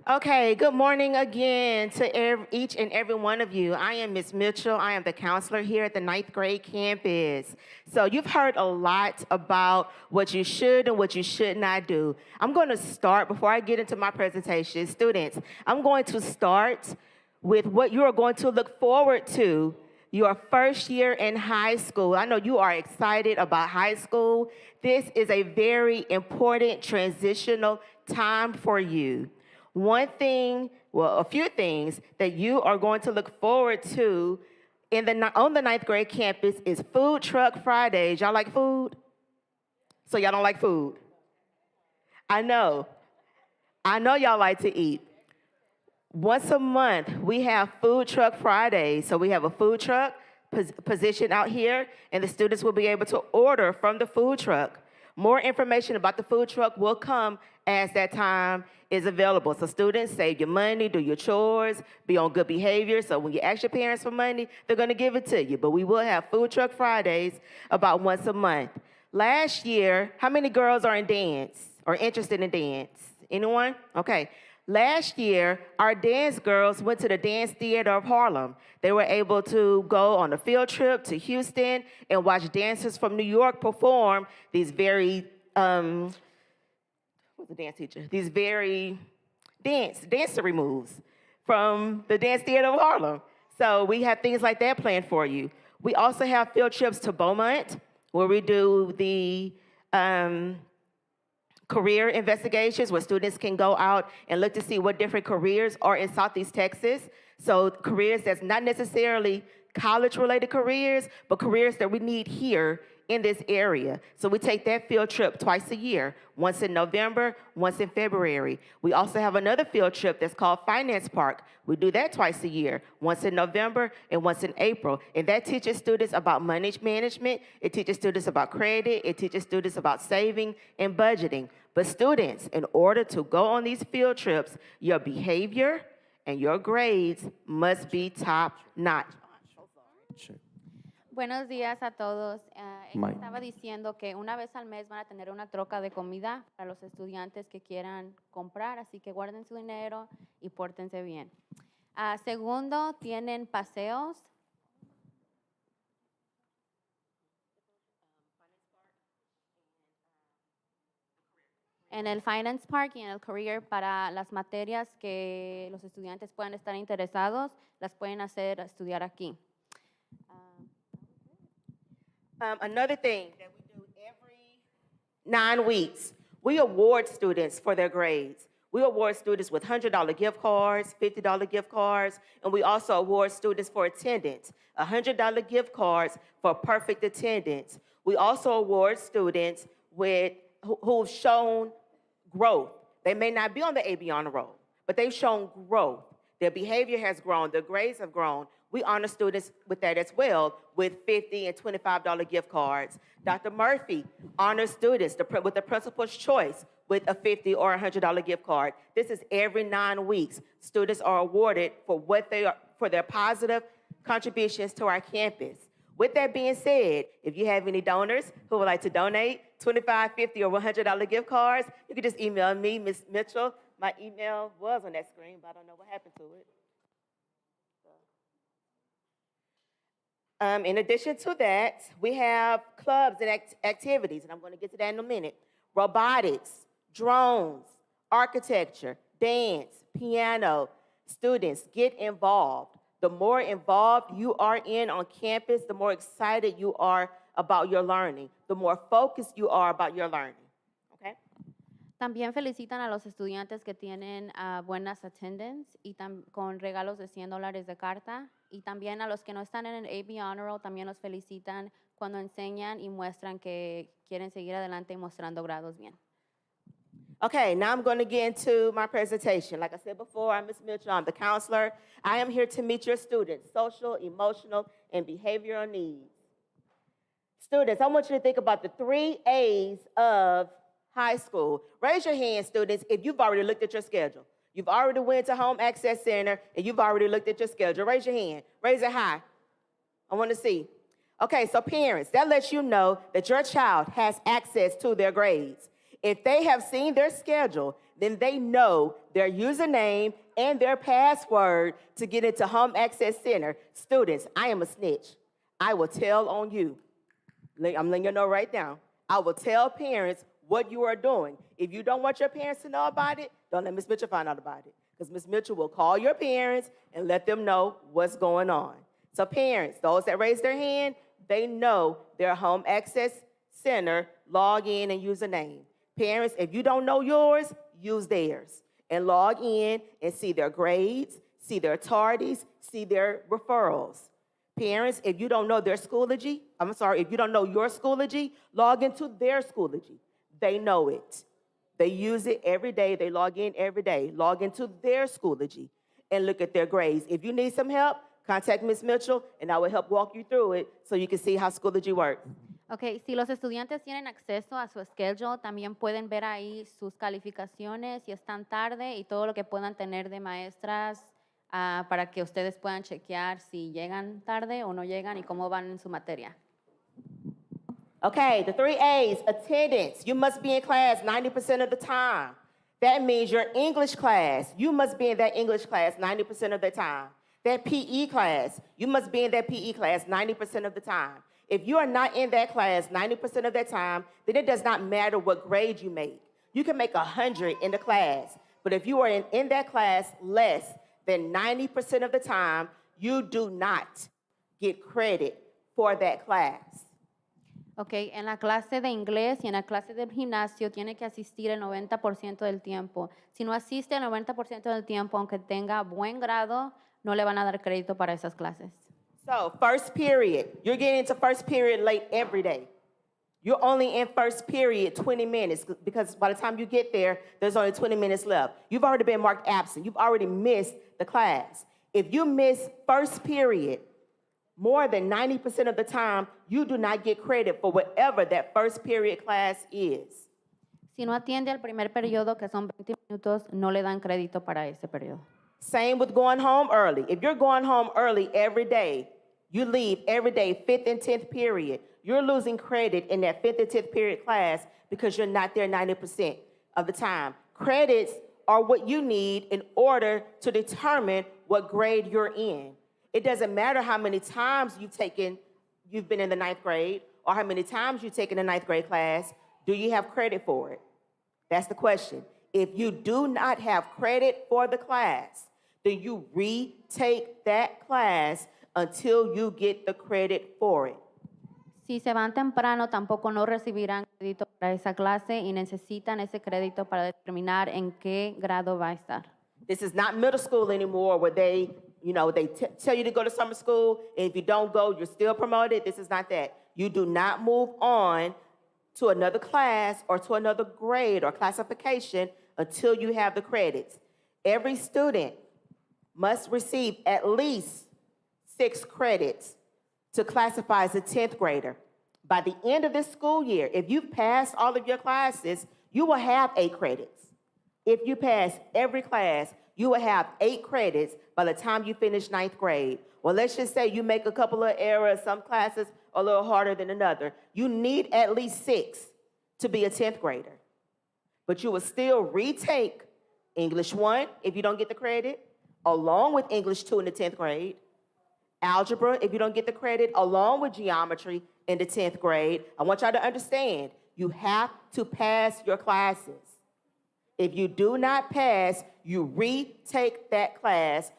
Okay, good morning again to each and every one of you. I am Ms. Mitchell. I am the counselor here at the 9th grade campus. So you've heard a lot about what you should and what you should not do. I'm going to start, before I get into my presentation, students, I'm going to start with what you are going to look forward to your first year in high school. I know you are excited about high school. This is a very important transitional time for you. One thing, well, a few things that you are going to look forward to on the 9th grade campus is Food Truck Fridays. Y'all like food? So y'all don't like food? I know y'all like to eat. Once a month, we have Food Truck Fridays. So we have a food truck positioned out here, and the students will be able to order from the food truck. More information about the food truck will come as that time is available. So students, save your money, do your chores, be on good behavior. So when you ask your parents for money, they're gonna give it to you. But we will have Food Truck Fridays about once a month. Last year, how many girls are in dance or interested in dance? Anyone? Okay. Last year, our dance girls went to the Dance Theater of Harlem. They were able to go on a field trip to Houston and watch dancers from New York perform these very, who's the dance teacher? These very dancery moves from the Dance Theater of Harlem. So we have things like that planned for you. We also have field trips to Beaumont, where we do the career investigations, where students can go out and look to see what different careers are in Southeast Texas. So careers that's not necessarily college-related careers, but careers that we need here in this area. So we take that field trip twice a year, once in November, once in February. We also have another field trip that's called Finance Park. We do that twice a year, once in November and once in April. And that teaches students about money management, it teaches students about credit, it teaches students about saving and budgeting. But students, in order to go on these field trips, your behavior and your grades must be top-notch. Buenos días a todos. Ella Mike. estaba diciendo que una vez al mes van a tener una troca de comida para los estudiantes que quieran comprar, así que guarden su dinero y pórtense bien. Segundo, tienen paseos. En el Finance Park y en el Career, para las materias que los estudiantes puedan estar interesados, las pueden hacer estudiar aquí. Another thing that we do every 9 weeks, we award students for their grades. We award students with $100 gift cards, $50 gift cards, and we also award students for attendance, $100 gift cards for perfect attendance. We also award students who've shown growth. They may not be on the AB honor roll, but they've shown growth. Their behavior has grown, their grades have grown. We honor students with that as well, with $50 and $25 gift cards. Dr. Murphy honors students with the principal's choice with a $50 or $100 gift card. This is every 9 weeks. Students are awarded for their positive contributions to our campus. With that being said, if you have any donors who would like to donate $25, $50, or $100 gift cards, you can just email me, Ms. Mitchell. My email was on that screen, but I don't know what happened to it. In addition to that, we have clubs and activities, and I'm going to get to that in a minute. Robotics, drones, architecture, dance, piano. Students, get involved. The more involved you are on campus, the more excited you are about your learning, the more focused you are about your learning. Okay? También felicitan a los estudiantes que tienen buenas attendance y con regalos de $100 de carta. Y también a los que no están en el AB Honor Roll, también los felicitan cuando enseñan y muestran que quieren seguir adelante y mostrando grados bien. Okay, now I'm going to get into my presentation. Like I said before, I'm Ms. Mitchell, I'm the counselor. I am here to meet your students' social, emotional, and behavioral needs. Students, I want you to think about the 3 A's of high school. Raise your hand, students, if you've already looked at your schedule. You've already went to Home Access Center, and you've already looked at your schedule. Raise your hand. Raise it high. I want to see. Okay, so parents, that lets you know that your child has access to their grades. If they have seen their schedule, then they know their username and their password to get into Home Access Center. Students, I am a snitch. I will tell on you. I'm letting you know right now. I will tell parents what you are doing. If you don't want your parents to know about it, don't let Ms. Mitchell find out about it. Because Ms. Mitchell will call your parents and let them know what's going on. So parents, those that raise their hand, they know their Home Access Center login and username. Parents, if you don't know yours, use theirs and log in and see their grades, see their tardies, see their referrals. Parents, if you don't know their Schoology, if you don't know your Schoology, log into their Schoology. They know it. They use it every day. They log in every day. Log into their Schoology and look at their grades. If you need some help, contact Ms. Mitchell, and I will help walk you through it so you can see how Schoology works. Ok, si los estudiantes tienen acceso a su schedule, también pueden ver ahí sus calificaciones, si están tarde y todo lo que puedan tener de maestras para que ustedes puedan chequear si llegan tarde o no llegan y cómo van en su materia. Okay, the 3 A's, attendance. You must be in class 90% of the time. That means your English class, you must be in that English class 90% of the time. That PE class, you must be in that PE class 90% of the time. If you are not in that class 90% of that time, then it does not matter what grade you make. You can make 100 in the class, but if you are in that class less than 90% of the time, you do not get credit for that class. Ok, en la clase de inglés y en la clase del gimnasio tiene que asistir el 90% del tiempo. Si no asiste el 90% del tiempo, aunque tenga buen grado, no le van a dar crédito para esas clases. So, first period, you're getting into first period late every day. You're only in first period 20 minutes because by the time you get there, there's only 20 minutes left. You've already been marked absent. You've already missed the class. If you miss first period more than 90% of the time, you do not get credit for whatever that first period class is. Si no atiende al primer periodo, que son 20 minutos, no le dan crédito para ese periodo. Same with going home early. If you're going home early every day, you leave every day, 5th and 10th period, you're losing credit in that 5th and 10th period class because you're not there 90% of the time. Credits are what you need in order to determine what grade you're in. It doesn't matter how many times you've been in the 9th grade or how many times you've taken a 9th grade class. Do you have credit for it? That's the question. If you do not have credit for the class, then you retake that class until you get the credit for it. Si se van temprano, tampoco no recibirán crédito para esa clase y necesitan ese crédito para determinar en qué grado va a estar. This is not middle school anymore where they tell you to go to summer school, and if you don't go, you're still promoted. This is not that. You do not move on to another class or to another grade or classification until you have the credits. Every student must receive at least 6 credits to classify as a 10th grader. By the end of this school year, if you've passed all of your classes, you will have 8 credits. If you pass every class, you will have 8 credits by the time you finish 9th grade. Well, let's just say you make a couple of errors, some classes are a little harder than another. You need at least 6 to be a 10th grader. But you will still retake English 1 if you don't get the credit, along with English 2 in the 10th grade, algebra if you don't get the credit, along with geometry in the 10th grade. I want y'all to understand, you have to pass your classes. If you do not pass, you retake that class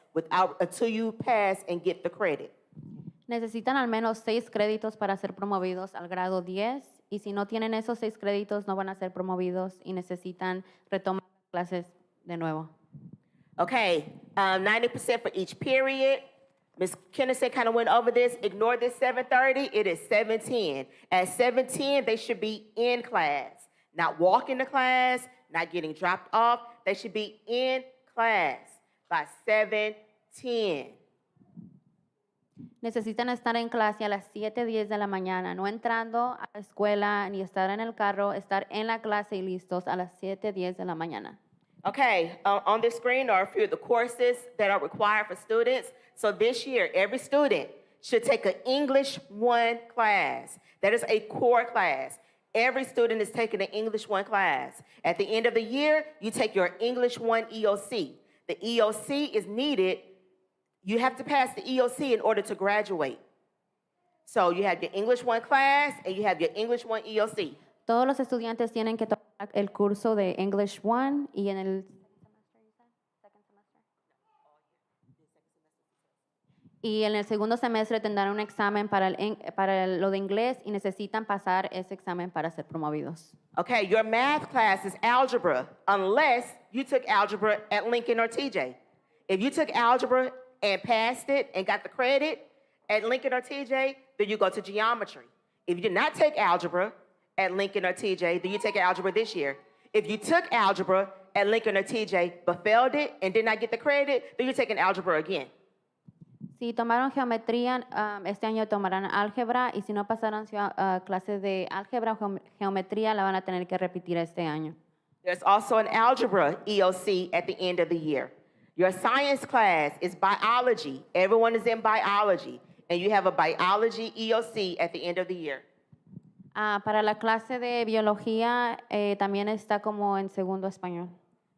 until you pass and get the credit. Necesitan al menos 6 créditos para ser promovidos al grado 10 y si no tienen esos 6 créditos no van a ser promovidos y necesitan retomar clases de nuevo. Okay, 90% for each period. Ms. Kennison kind of went over this. Ignore this 7:30. It is 7:10. At 7:10, they should be in class, not walking to class, not getting dropped off. They should be in class by 7:10. Necesitan estar en clase a las 7:10 de la mañana, no entrando a la escuela ni estar en el carro, estar en la clase y listos a las 7:10 de la mañana. Okay, on this screen are a few of the courses that are required for students. So this year, every student should take an English 1 class. That is a core class. every student is taking an English 1 class. At the end of the year, you take your English 1 EOC. The EOC is needed. You have to pass the EOC in order to graduate. So you have your English 1 class and you have your English 1 EOC. Todos los estudiantes tienen que tomar el curso de English 1 y en el segundo semestre tendrán un examen para lo de inglés y necesitan pasar ese examen para ser promovidos. Okay, your math class is algebra unless you took algebra at Lincoln or TJ. If you took algebra and passed it and got the credit at Lincoln or TJ, then you go to geometry. If you did not take algebra at Lincoln or TJ, then you take algebra this year. If you took algebra at Lincoln or TJ but failed it and did not get the credit, then you're taking algebra again. Si tomaron geometría, este año tomarán álgebra y si no pasaron clases de álgebra o geometría, la van a tener que repetir este año. There's also an algebra EOC at the end of the year. Your science class is biology. Everyone is in biology, and you have a biology EOC at the end of the year. Para la clase de biología también está como en segundo español.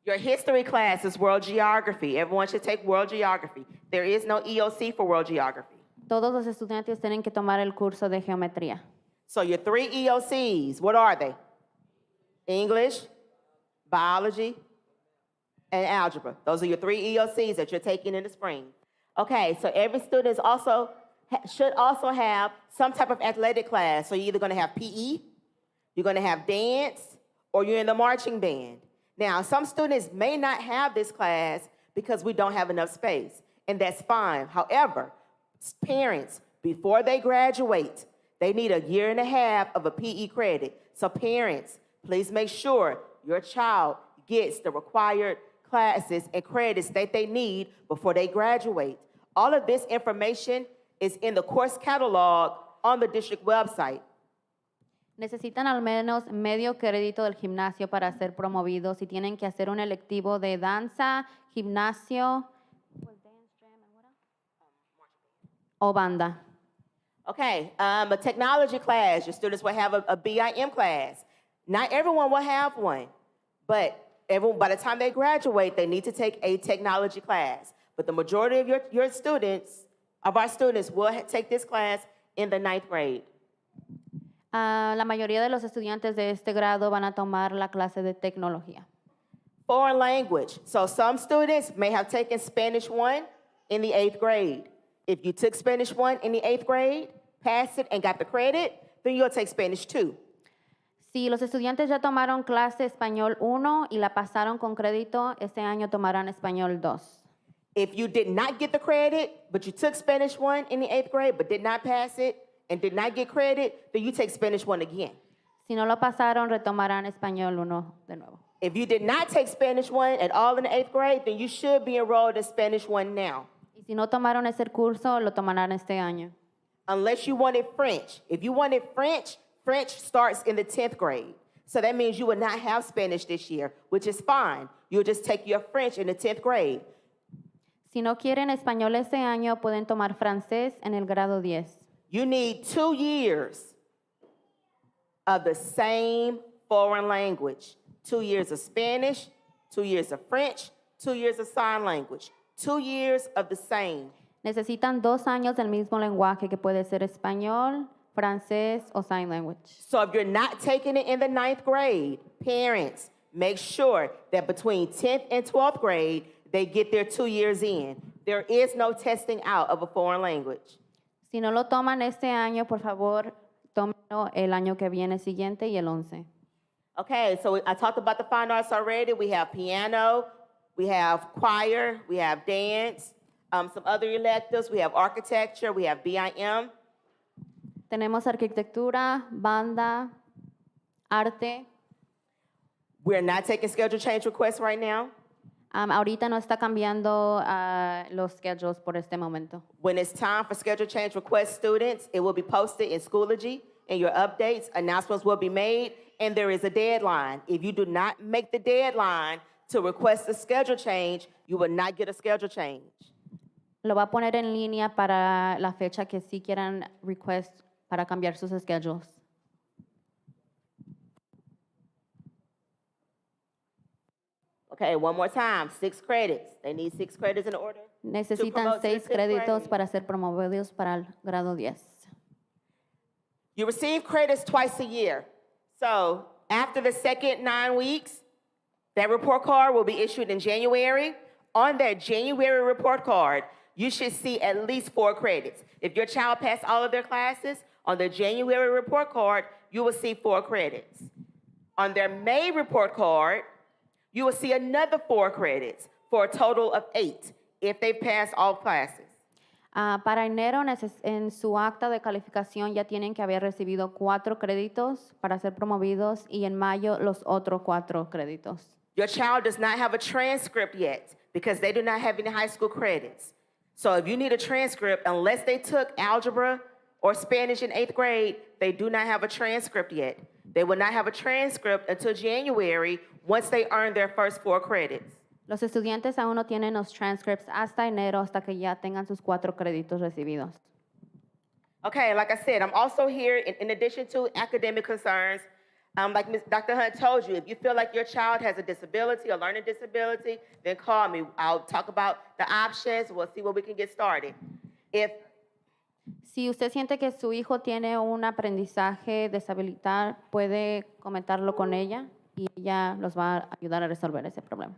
Your history class is world geography. Everyone should take world geography. There is no EOC for world geography. Todos los estudiantes tienen que tomar el curso de geometría. So your 3 EOCs, what are they? English, biology, and algebra. Those are your 3 EOCs that you're taking in the spring. Okay, so every student is should also have some type of athletic class. So you're either going to have PE, you're going to have dance, or you're in the marching band. Now, some students may not have this class because we don't have enough space, and that's fine. However, parents, before they graduate, they need 1.5 years of a PE credit. So parents, please make sure your child gets the required classes and credits that they need before they graduate. All of this information is in the course catalog on the district website. Necesitan al menos medio crédito del gimnasio para ser promovidos y tienen que hacer un electivo de danza, gimnasio o banda. Okay, a technology class, your students will have a BIM class. Not everyone will have one, but by the time they graduate, they need to take a technology class. But the majority of our students will take this class in the 9th grade. La mayoría de los estudiantes de este grado van a tomar la clase de tecnología. Foreign language. So some students may have taken Spanish 1 in the 8th grade. If you took Spanish 1 in the 8th grade, passed it and got the credit, then you'll take Spanish 2. Si los estudiantes ya tomaron clase español 1 y la pasaron con crédito, este año tomarán español 2. If you did not get the credit, but you took Spanish 1 in the 8th grade, but did not pass it, and did not get credit, then you take Spanish 1 again. Si no lo pasaron, retomarán español 1 de nuevo. If you did not take Spanish 1 at all in the 8th grade, then you should be enrolled in Spanish 1 now. Y si no tomaron ese curso, lo tomarán este año. Unless you wanted French. If you wanted French, French starts in the 10th grade. So that means you will not have Spanish this year, which is fine. You'll just take your French in the 10th grade. Si no quieren español este año, pueden tomar francés en el grado 10. You need 2 years of the same foreign language. 2 years of Spanish, 2 years of French, 2 years of sign language. 2 years of the same. Necesitan 2 años del mismo lenguaje que puede ser español, francés o sign language. So if you're not taking it in the 9th grade, parents, make sure that between 10th and 12th grade, they get their 2 years in. There is no testing out of a foreign language. Si no lo toman este año, por favor, tómenlo el año que viene siguiente y el 11. Okay, so I talked about the fine arts already. We have piano, we have choir, we have dance, some other electives. We have architecture, we have BIM. Tenemos arquitectura, banda, arte. We're not taking schedule change requests right now. Ahorita no está cambiando los schedules por este momento. When it's time for schedule change request students, it will be posted in Schoology, and your updates, announcements will be made, and there is a deadline. If you do not make the deadline to request a schedule change, you will not get a schedule change. Lo va a poner en línea para la fecha que sí quieran request para cambiar sus schedules. Okay, one more time, 6 credits. They need 6 credits in order. Necesitan promote to the 6 10th créditos grade. para ser promovidos para el grado 10. You receive credits twice a year. So after the second 9 weeks, that report card will be issued in January. On that January report card, you should see at least 4 credits. If your child passed all of their classes, on the January report card, you will see 4 credits. On their May report card, you will see another 4 credits for a total of 8 if they pass all classes. Para enero, en su acta de calificación ya tienen que haber recibido 4 créditos para ser promovidos y en mayo los otros 4 créditos. Your child does not have a transcript yet because they do not have any high school credits. So if you need a transcript, unless they took algebra or Spanish in 8th grade, they do not have a transcript yet. They will not have a transcript until January once they earn their first 4 credits. Los estudiantes aún no tienen los transcripts hasta enero, hasta que ya tengan sus 4 créditos recibidos. Okay, like I said, I'm also here in addition to academic concerns. Like Dr. Hunt told you, if you feel like your child has a disability, a learning disability, then call me. I'll talk about the options. We'll see what we can get started. Si usted siente que su hijo tiene un aprendizaje deshabilitar, puede comentarlo con ella y ella los va a ayudar a resolver ese problema.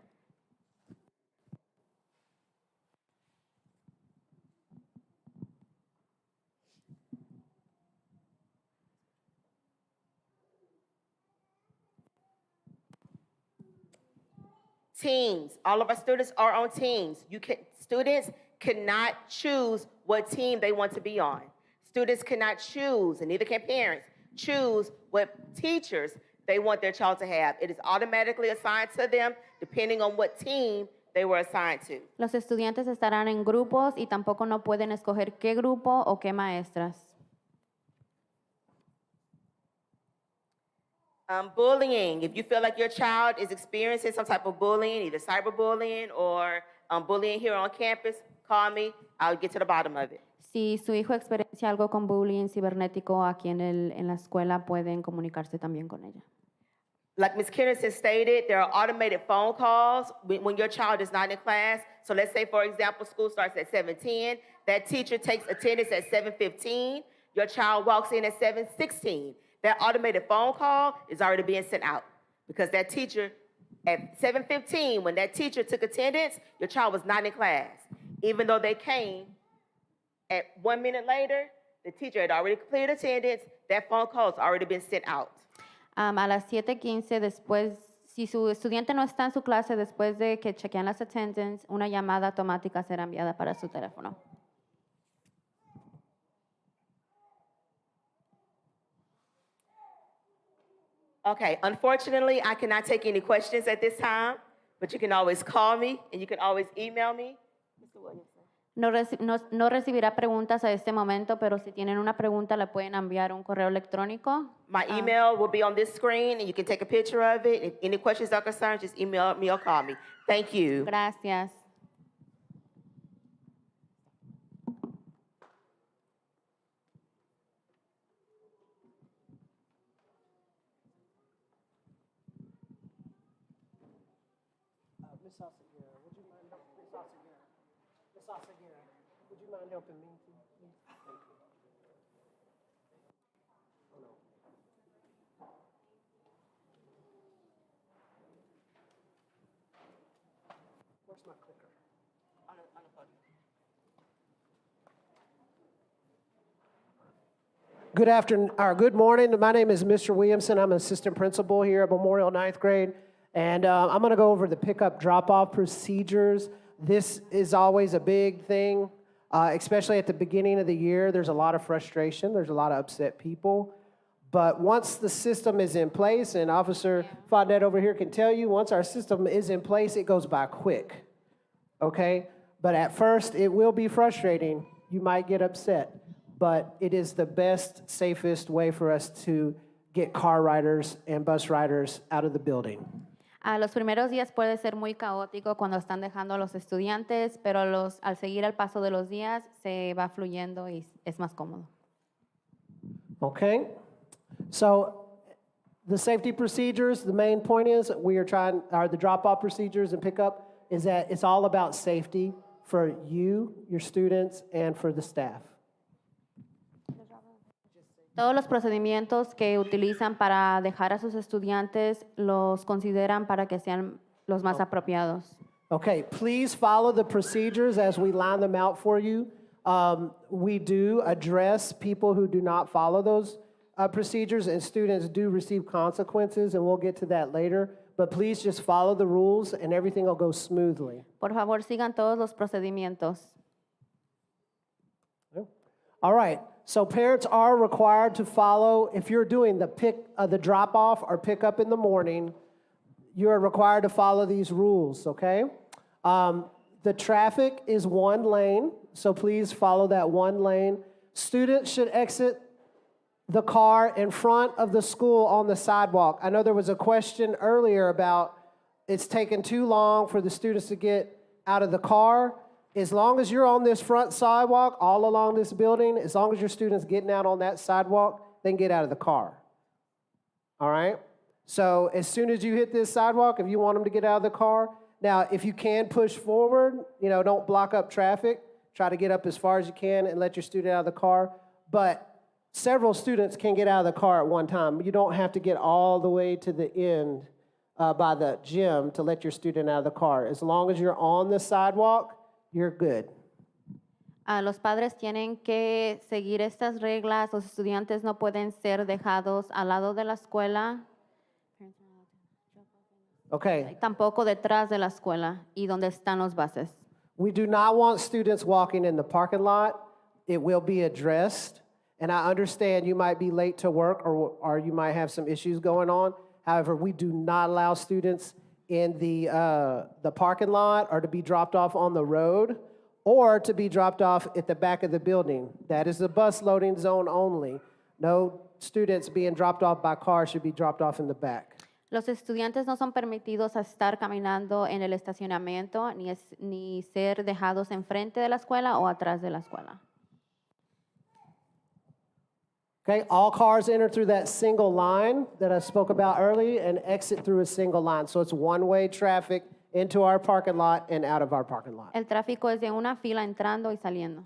Teams. All of our students are on teams. Students cannot choose what team they want to be on. Students cannot choose, and neither can parents, choose what teachers they want their child to have. It is automatically assigned to them depending on what team they were assigned to. Los estudiantes estarán en grupos y tampoco no pueden escoger qué grupo o qué maestras. Bullying. If you feel like your child is experiencing some type of bullying, either cyberbullying or bullying here on campus, call me. I'll get to the bottom of it. Si su hijo experiencia algo con bullying cibernético aquí en la escuela, pueden comunicarse también con ella. Like Ms. Kennerson stated, there are automated phone calls when your child is not in class. So let's say, for example, school starts at 7:10. That teacher takes attendance at 7:15. Your child walks in at 7:16. That automated phone call is already being sent out because that teacher, at 7:15, when that teacher took attendance, your child was not in class. Even though they came at 1 minute later, the teacher had already completed attendance, that phone call has already been sent out. A las 7:15 después, si su estudiante no está en su clase después de que chequean las attendance, una llamada automática será enviada para su teléfono. Okay, unfortunately, I cannot take any questions at this time, but you can always call me and you can always email me. Mr. Williamson. No recibirá preguntas a este momento, pero si tienen una pregunta le pueden enviar un correo electrónico. My email will be on this screen and you can take a picture of it. If any questions or concerns, just email me or call me. Thank you. Gracias. Miss Oseguera, would you mind helping Miss Oseguera? Miss Oseguera, would you mind helping me, please? Thank you. Oh, no. Where's my clicker? Good afternoon, or good morning. My name is Mr. Williamson. I'm an assistant principal here at Memorial Ninth Grade. And I'm going to go over the pickup drop-off procedures. This is always a big thing, especially at the beginning of the year. There's a lot of frustration. There's a lot of upset people. But once the system is in place, and Officer Fondet over here can tell you, once our system is in place, it goes by quick, okay? But at first, it will be frustrating. You might get upset. But it is the best, safest way for us to get car riders and bus riders out of the building. Los primeros días puede ser muy caótico cuando están dejando a los estudiantes, pero al seguir el paso de los días se va fluyendo y es más cómodo. Okay? So The safety procedures, the main point is the drop-off procedures and pickup is that it's all about safety for you, your students, and for the staff. Todos los procedimientos que utilizan para dejar a sus estudiantes los consideran para que sean los más apropiados. Okay, please follow the procedures as we line them out for you. We do address people who do not follow those procedures, and students do receive consequences, and we'll get to that later. But please just follow the rules, and everything will go smoothly. Por favor, sigan todos los procedimientos. All right, so parents are required to follow, if you're doing the drop-off or pick-up in the morning, you're required to follow these rules, okay? The traffic is one lane, so please follow that one lane. Students should exit the car in front of the school on the sidewalk. I know there was a question earlier about it's taking too long for the students to get out of the car. As long as you're on this front sidewalk, all along this building, as long as your students getting out on that sidewalk, they can get out of the car. All right? So as soon as you hit this sidewalk, if you want them to get out of the car, now if you can push forward, don't block up traffic. Try to get up as far as you can and let your student out of the car. But several students can get out of the car at one time. You don't have to get all the way to the end by the gym to let your student out of the car. As long as you're on the sidewalk, you're good. Los padres tienen que seguir estas reglas. Los estudiantes no pueden ser dejados al lado de la escuela, Okay. tampoco detrás de la escuela y donde están los buses. We do not want students walking in the parking lot. It will be addressed. And I understand you might be late to work or you might have some issues going on. However, we do not allow students in the parking lot or to be dropped off on the road or to be dropped off at the back of the building. That is the bus loading zone only. No students being dropped off by car should be dropped off in the back. Los estudiantes no son permitidos a estar caminando en el estacionamiento ni ser dejados enfrente de la escuela o atrás de la escuela. Okay, all cars enter through that single line that I spoke about earlier and exit through a single line. So it's one-way traffic into our parking lot and out of our parking lot. El tráfico es de una fila entrando y saliendo.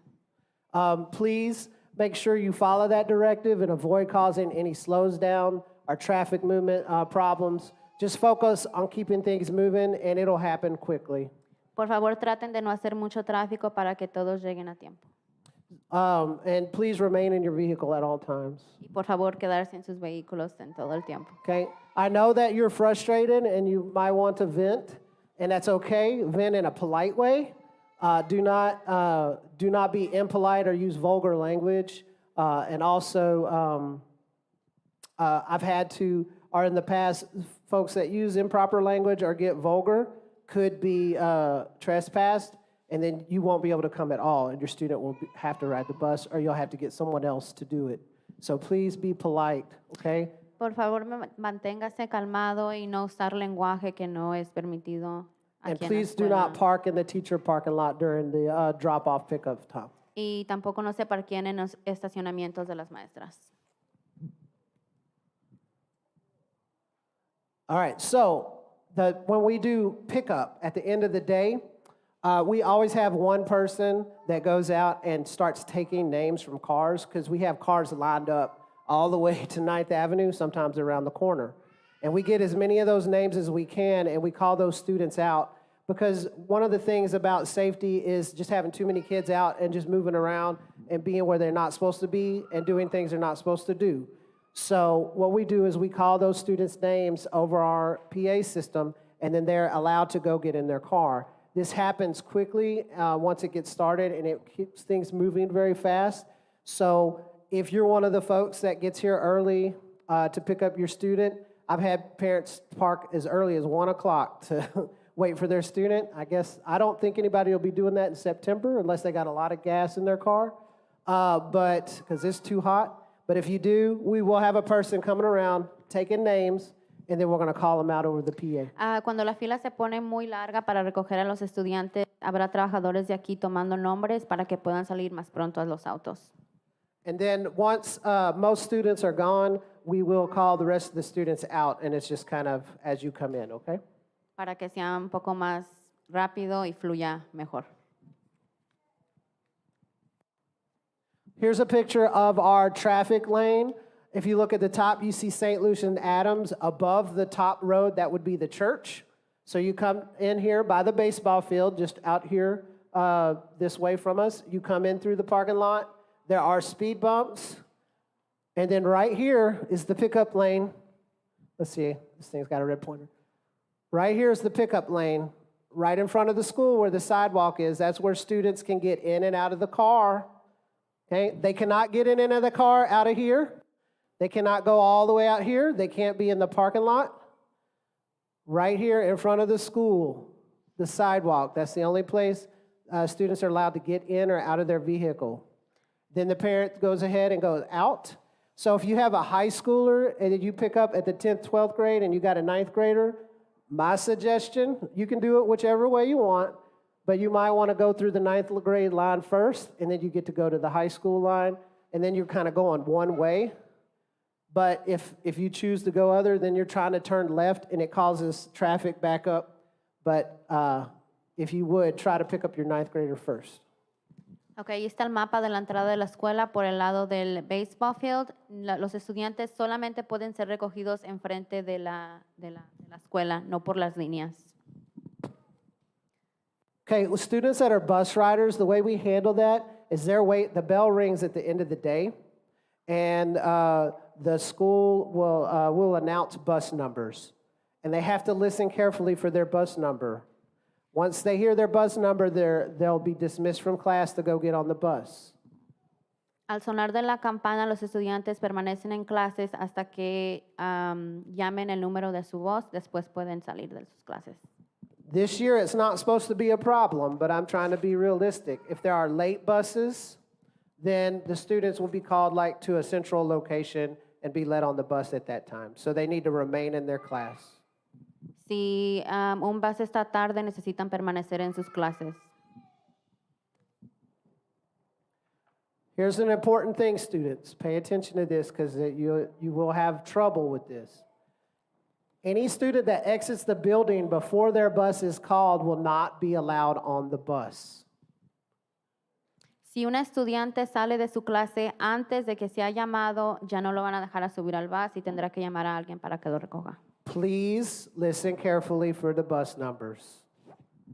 Please make sure you follow that directive and avoid causing any slows down or traffic movement problems. Just focus on keeping things moving and it'll happen quickly. Por favor, traten de no hacer mucho tráfico para que todos lleguen a tiempo. And please remain in your vehicle at all times. Y por favor, quedarse en sus vehículos en todo el tiempo. Okay, I know that you're frustrated and you might want to vent, and that's okay. Vent in a polite way. Do not be impolite or use vulgar language. And also, I've had to, or in the past, folks that use improper language or get vulgar could be trespassed, and then you won't be able to come at all, and your student will have to ride the bus, or you'll have to get someone else to do it. So please be polite, okay? Por favor, manténgase calmado y no usar lenguaje que no es permitido And aquí en la please do not escuela. park in the teacher parking lot during the drop-off pickup time. Y tampoco no se parqueen en los estacionamientos de las maestras. All right, so when we do pickup at the end of the day, we always have one person that goes out and starts taking names from cars because we have cars lined up all the way to 9th Avenue, sometimes around the corner. And we get as many of those names as we can, and we call those students out because one of the things about safety is just having too many kids out and just moving around and being where they're not supposed to be and doing things they're not supposed to do. So what we do is we call those students' names over our PA system, and then they're allowed to go get in their car. This happens quickly once it gets started, and it keeps things moving very fast. So if you're one of the folks that gets here early to pick up your student, I've had parents park as early as 1 o'clock to wait for their student. I don't think anybody will be doing that in September unless they got a lot of gas in their car, but because it's too hot. But if you do, we will have a person coming around taking names, and then we're going to call them out over the PA. Cuando la fila se pone muy larga para recoger a los estudiantes, habrá trabajadores de aquí tomando nombres para que puedan salir más pronto a los autos. And then once most students are gone, we will call the rest of the students out, and it's just kind of as you come in, okay? para que sea un poco más rápido y fluya mejor. Here's a picture of our traffic lane. If you look at the top, you see St. Lucian Adams. Above the top road, that would be the church. So you come in here by the baseball field, just out here this way from us. You come in through the parking lot. There are speed bumps. And then right here is the pickup lane. Let's see, this thing's got a red pointer. Right here is the pickup lane, right in front of the school where the sidewalk is. That's where students can get in and out of the car. Okay, they cannot get in and out of the car out of here. They cannot go all the way out here. They can't be in the parking lot. Right here in front of the school, the sidewalk. That's the only place students are allowed to get in or out of their vehicle. Then the parent goes ahead and goes out. So if you have a high schooler and you pick up at the 10th, 12th grade and you got a 9th grader, my suggestion, you can do it whichever way you want, but you might want to go through the 9th grade line first, and then you get to go to the high school line, and then you're kind of going one way. But if you choose to go other, then you're trying to turn left, and it causes traffic back up. But if you would, try to pick up your 9th grader first. Ok, ahí está el mapa de la entrada de la escuela por el lado del baseball field. Los estudiantes solamente pueden ser recogidos enfrente de la escuela, no por las líneas. Okay, well, students that are bus riders, the way we handle that is the bell rings at the end of the day, and the school will announce bus numbers, and they have to listen carefully for their bus number. Once they hear their bus number, they'll be dismissed from class to go get on the bus. Al sonar de la campana, los estudiantes permanecen en clases hasta que llamen el número de su voz. Después pueden salir de sus clases. This year, it's not supposed to be a problem, but I'm trying to be realistic. If there are late buses, then the students will be called to a central location and be let on the bus at that time. So they need to remain in their class. Si un bus está tarde, necesitan permanecer en sus clases. Here's an important thing, students. Pay attention to this because you will have trouble with this. Any student that exits the building before their bus is called will not be allowed on the bus. Si un estudiante sale de su clase antes de que sea llamado, ya no lo van a dejar a subir al bus y tendrá que llamar a alguien para que lo recoja. Please listen carefully for the bus numbers.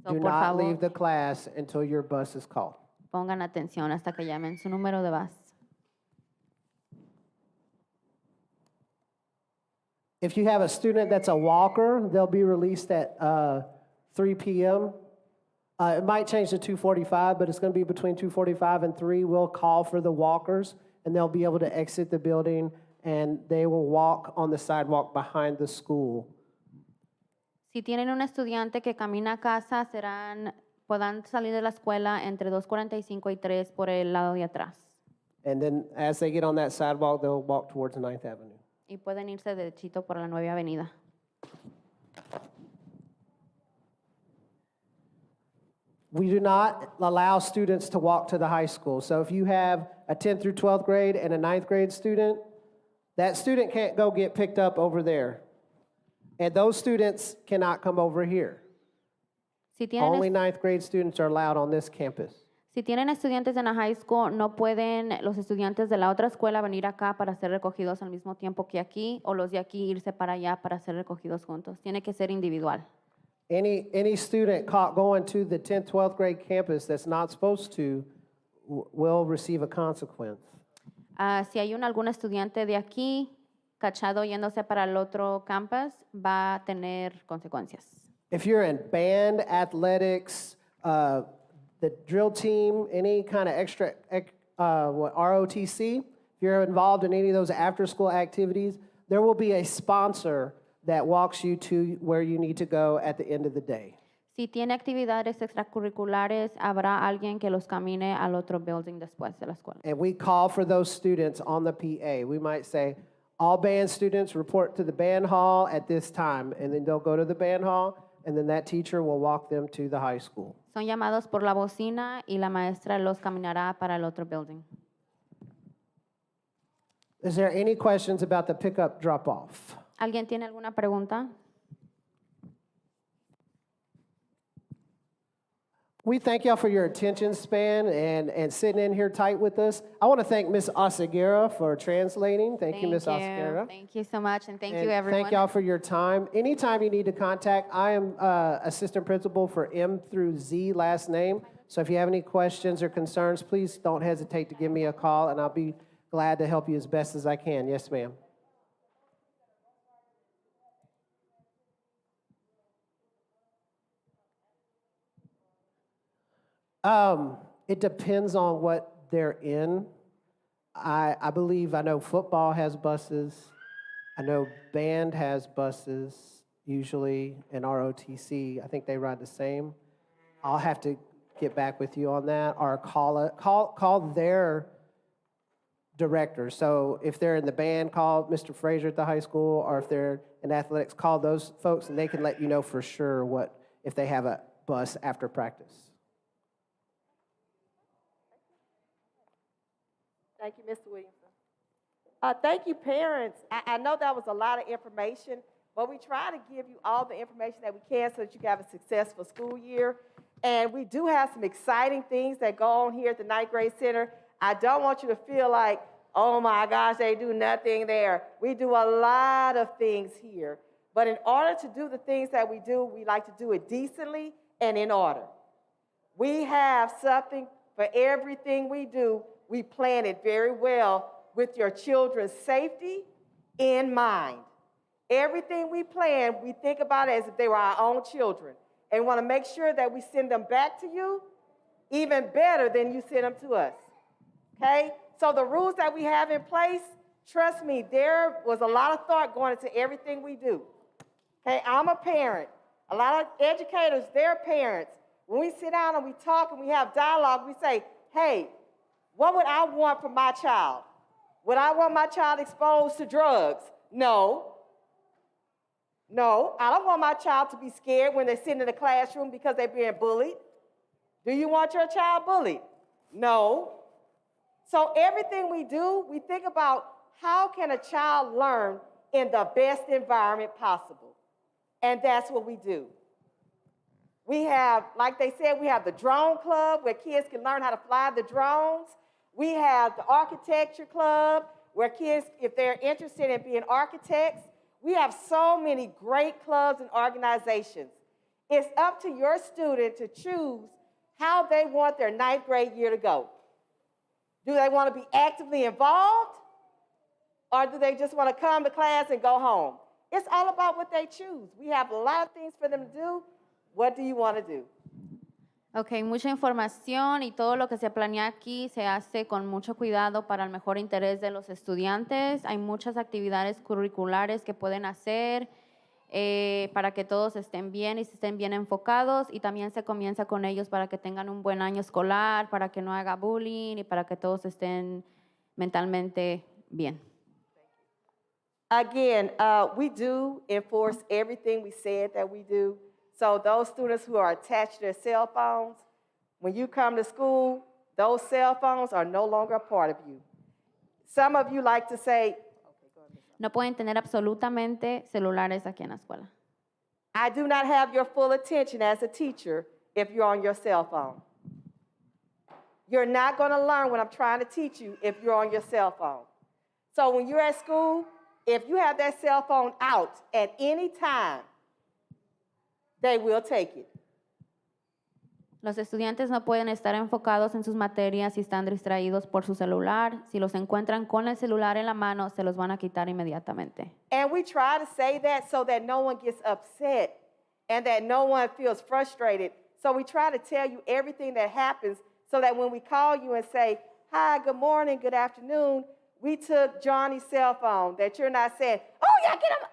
So, Do por not favor, leave the class until your bus is called. pongan atención hasta que llamen su número de bus. If you have a student that's a walker, they'll be released at 3 p.m. It might change to 2:45, but it's going to be between 2:45 and 3. We'll call for the walkers, and they'll be able to exit the building, and they will walk on the sidewalk behind the school. Si tienen un estudiante que camina a casa, podrán salir de la escuela entre 2:45 y 3 por el lado de atrás. And then as they get on that sidewalk, they'll walk towards 9th Avenue. Y pueden irse derechito por la 9 Avenida. We do not allow students to walk to the high school. So if you have a 10th through 12th grade and a 9th grade student, that student can't go get picked up over there. And those students cannot come over here. Si tienen, Only 9th grade students are allowed on this campus. si tienen estudiantes en la high school, no pueden los estudiantes de la otra escuela venir acá para ser recogidos al mismo tiempo que aquí, o los de aquí irse para allá para ser recogidos juntos. Tiene que ser individual. Any student caught going to the 10th, 12th grade campus that's not supposed to will receive a consequence. Si hay algún estudiante de aquí cachado yéndose para el otro campus, va a tener consecuencias. If you're in band, athletics, the drill team, any kind of extra ROTC, if you're involved in any of those after-school activities, there will be a sponsor that walks you to where you need to go at the end of the day. Si tiene actividades extracurriculares, habrá alguien que los camine al otro building después de la escuela. And we call for those students on the PA. We might say, all band students report to the band hall at this time, and then they'll go to the band hall, and then that teacher will walk them to the high school. Son llamados por la bocina y la maestra los caminará para el otro building. Is there any questions about the pickup drop-off? ¿Alguien tiene alguna pregunta? We thank y'all for your attention span and sitting in here tight with us. I want to thank Ms. Oseguera for translating. Thank you, Ms. Oseguera. Thank you so much, and thank And you, everyone. Thank y'all for your time. Anytime you need to contact, I am assistant principal for M through Z last name. So if you have any questions or concerns, please don't hesitate to give me a call, and I'll be glad to help you as best as I can. Yes, ma'am. It depends on what they're in. I believe, I know football has buses. I know band has buses, usually, and ROTC. I think they ride the same. I'll have to get back with you on that, or call their director. So if they're in the band, call Mr. Fraser at the high school, or if they're in athletics, call those folks, and they can let you know for sure if they have a bus after practice. Thank you, Mr. Williamson. Thank you, parents. I know that was a lot of information, but we try to give you all the information that we can so that you can have a successful school year. And we do have some exciting things that go on here at the Ninth Grade Center. I don't want you to feel like, oh my gosh, they do nothing there. We do a lot of things here. But in order to do the things that we do, we like to do it decently and in order. We have something for everything we do. We plan it very well with your children's safety in mind. Everything we plan, we think about it as if they were our own children. And we want to make sure that we send them back to you even better than you send them to us. Okay? So the rules that we have in place, trust me, there was a lot of thought going into everything we do. Okay? I'm a parent. A lot of educators, they're parents. When we sit down and we talk and we have dialogue, we say, hey, what would I want for my child? Would I want my child exposed to drugs? No. No, I don't want my child to be scared when they're sitting in the classroom because they're being bullied. Do you want your child bullied? No. So everything we do, we think about how can a child learn in the best environment possible? And that's what we do. We have, like they said, we have the drone club where kids can learn how to fly the drones. We have the architecture club where kids, if they're interested in being architects, we have so many great clubs and organizations. It's up to your student to choose how they want their ninth grade year to go. Do they want to be actively involved, or do they just want to come to class and go home? It's all about what they choose. We have a lot of things for them to do. What do you want to do? Ok, mucha información y todo lo que se planea aquí se hace con mucho cuidado para el mejor interés de los estudiantes. Hay muchas actividades curriculares que pueden hacer para que todos estén bien y estén bien enfocados, y también se comienza con ellos para que tengan un buen año escolar, para que no haga bullying y para que todos estén mentalmente bien. Again, we do enforce everything we said that we do. So those students who are attached to their cell phones, when you come to school, those cell phones are no longer a part of you. Some of you like to say, No pueden tener absolutamente celulares aquí en la escuela. I do not have your full attention as a teacher if you're on your cell phone. You're not going to learn what I'm trying to teach you if you're on your cell phone. So when you're at school, if you have that cell phone out at any time, they will take it. Los estudiantes no pueden estar enfocados en sus materias si están distraídos por su celular. Si los encuentran con el celular en la mano, se los van a quitar inmediatamente. And we try to say that so that no one gets upset and that no one feels frustrated. So we try to tell you everything that happens so that when we call you and say, hi, good morning, good afternoon, we took Johnny's cell phone, that you're not saying, oh, yeah, get him.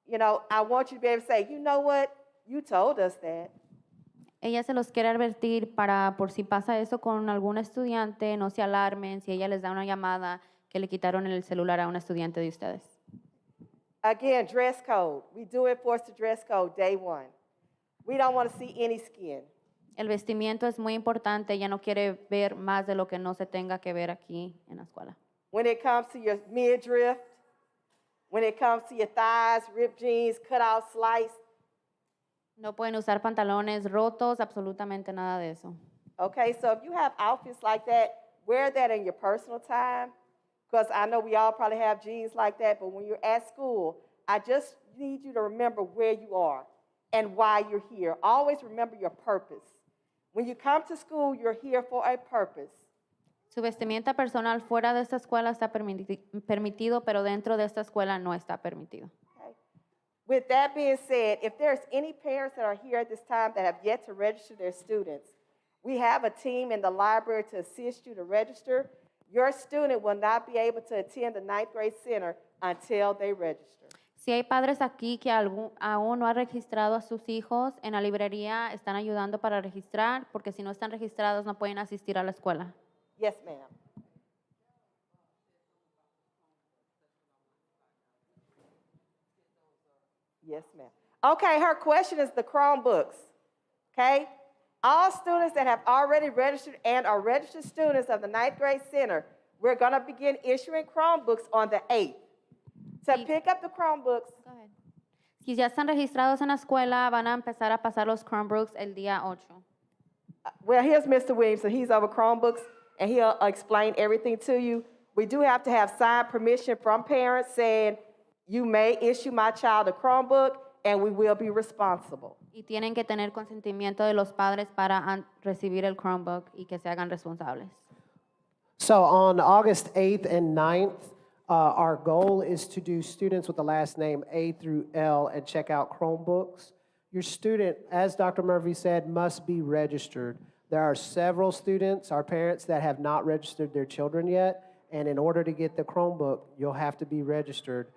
You know, I want you to be able to say, you know what? You told us that. Ella se los quiere advertir para, por si pasa eso con algún estudiante, no se alarmen si ella les da una llamada que le quitaron el celular a un estudiante de ustedes. Again, dress code. We do enforce the dress code day one. We don't want to see any skin. El vestimiento es muy importante. Ella no quiere ver más de lo que no se tenga que ver aquí en la escuela. when it comes to your midriff, when it comes to your thighs, ripped jeans, cut out, sliced. No pueden usar pantalones rotos, absolutamente nada de eso. Okay, so if you have outfits like that, wear that in your personal time. Because I know we all probably have jeans like that, but when you're at school, I just need you to remember where you are and why you're here. Always remember your purpose. When you come to school, you're here for a purpose. Su vestimenta personal fuera de esta escuela está permitido, pero dentro de esta escuela no está permitido. Okay? With that being said, if there's any parents that are here at this time that have yet to register their students, we have a team in the library to assist you to register. Your student will not be able to attend the ninth grade center until they register. Si hay padres aquí que aún no han registrado a sus hijos, en la librería están ayudando para registrar, porque si no están registrados no pueden asistir a la escuela. Yes, ma'am. Yes, ma'am. Okay, her question is the Chromebooks. Okay? All students that have already registered and are registered students of the ninth grade center, we're going to begin issuing Chromebooks on the 8th. To Sí. pick up the Chromebooks, Go ahead. Si ya están registrados en la escuela, van a empezar a pasar los Chromebooks el día 8. well, here's Mr. Williamson. He's over Chromebooks, and he'll explain everything to you. We do have to have signed permission from parents saying, you may issue my child a Chromebook, and we will be responsible. Y tienen que tener consentimiento de los padres para recibir el Chromebook y que se hagan responsables. So on August 8th and 9th, our goal is to do students with the last name A through L and check out Chromebooks. Your student, as Dr. Murphy said, must be registered. There are several students, our parents, that have not registered their children yet, and in order to get the Chromebook, you'll have to be registered.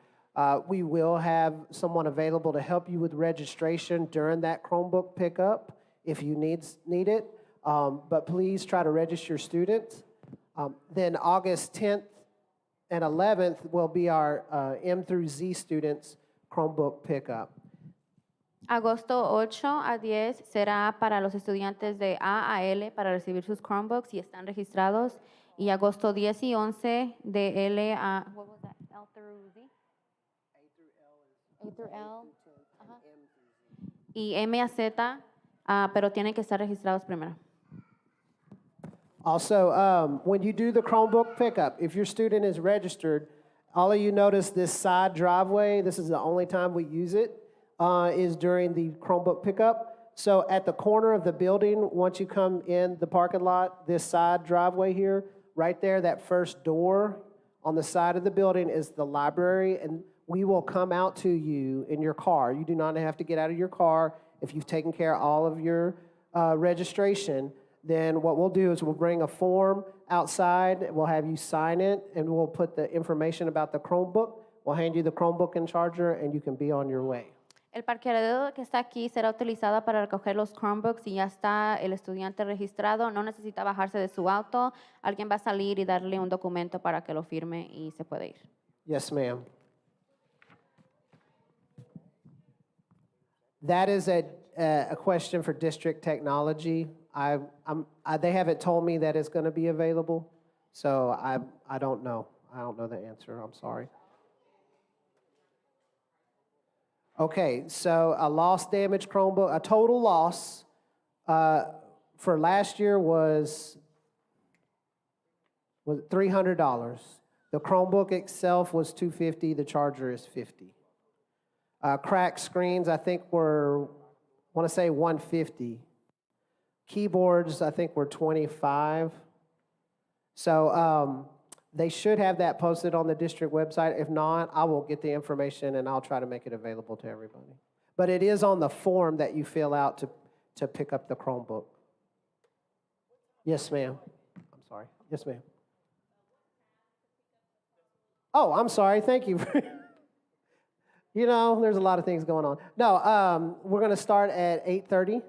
We will have someone available to help you with registration during that Chromebook pickup if you need it, but please try to register your students. Then August 10th and 11th will be our M through Z students Chromebook pickup. Agosto 8 a 10 será para los estudiantes de A a L para recibir sus Chromebooks si están registrados. Y agosto 10 y 11 de L a what was that? L through Z? A through L. Ajá. Y M a Z, pero tienen que estar registrados primero. Also, when you do the Chromebook pickup, if your student is registered, all of you notice this side driveway. This is the only time we use it, is during the Chromebook pickup. So at the corner of the building, once you come in the parking lot, this side driveway here, right there, that first door on the side of the building is the library, and we will come out to you in your car. You do not have to get out of your car if you've taken care of all of your registration. Then what we'll do is we'll bring a form outside, we'll have you sign it, and we'll put the information about the Chromebook. We'll hand you the Chromebook and charger, and you can be on your way. El parqueadero que está aquí será utilizado para recoger los Chromebooks y ya está el estudiante registrado. No necesita bajarse de su auto. Alguien va a salir y darle un documento para que lo firme y se puede ir. Yes, ma'am. That is a question for district technology. They haven't told me that it's going to be available, so I don't know. I don't know the answer. I'm sorry. Okay, so a lost, damaged Chromebook, a total loss for last year was $300. The Chromebook itself was $250. The charger is $50. Cracked screens, I think were, I want to say $150. Keyboards, I think were $25. So they should have that posted on the district website. If not, I will get the information and I'll try to make it available to everybody. But it is on the form that you fill out to pick up the Chromebook. Yes, ma'am. I'm sorry. Yes, ma'am. Oh, I'm sorry. Thank you. You know, there's a lot of things going on. No, we're going to start at 8:30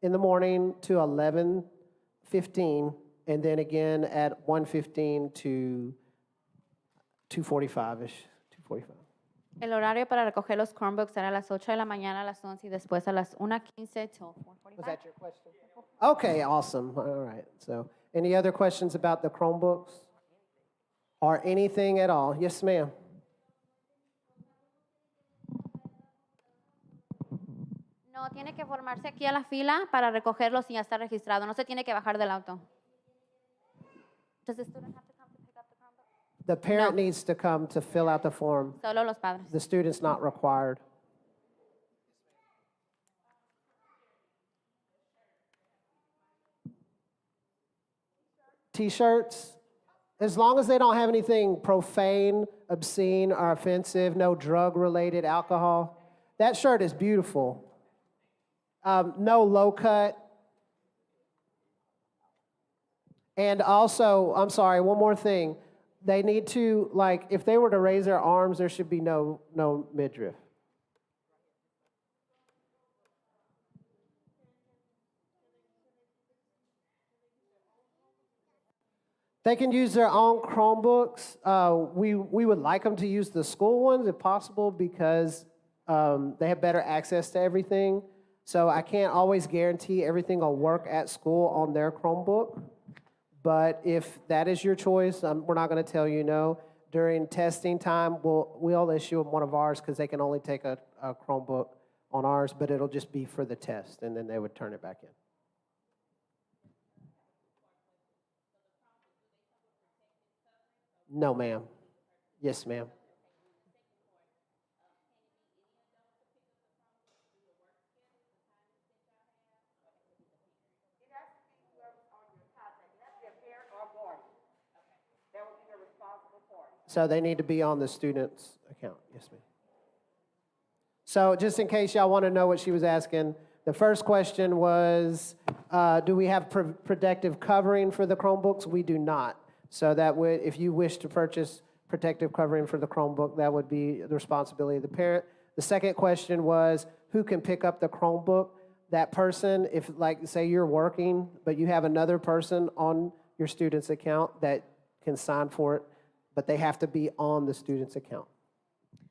in the morning to 11:15, and then again at 1:15 to 2:45-ish, 2:45. El horario para recoger los Chromebooks será a las 8 de la mañana, a las 11 y después a las 1:15 till 4:45. Was that your question? Okay, awesome. All right. So, any other questions about the Chromebooks? or anything at all. Yes, ma'am. No, tiene que formarse aquí a la fila para recogerlos y ya está registrado. No se tiene que bajar del auto. Does the student have to come to pick up the Chromebook? The parent No. needs to come to fill out the form. Solo los padres. The student's not required. T-shirts, as long as they don't have anything profane, obscene, or offensive, no drug-related alcohol. That shirt is beautiful. No low cut. And also, I'm sorry, one more thing. They need to, like, if they were to raise their arms, there should be no midriff. They can use their own Chromebooks. We would like them to use the school ones if possible because they have better access to everything. So I can't always guarantee everything will work at school on their Chromebook. But if that is your choice, we're not going to tell you no. During testing time, we'll issue them one of ours because they can only take a Chromebook on ours, but it'll just be for the test, and then they would turn it back in. No, ma'am. Yes, ma'am. So they need to be on the student's account. Yes, ma'am. So just in case y'all want to know what she was asking, the first question was, do we have protective covering for the Chromebooks? We do not. So that would, if you wish to purchase protective covering for the Chromebook, that would be the responsibility of the parent. The second question was, who can pick up the Chromebook? That person, if like say you're working, but you have another person on your student's account that can sign for it, but they have to be on the student's account.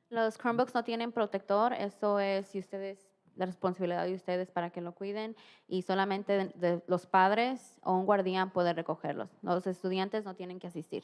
Los Chromebooks no tienen protector, eso es si ustedes, la responsabilidad de ustedes para que lo cuiden y solamente de los padres o un guardián puede recogerlos. Los estudiantes no tienen que asistir.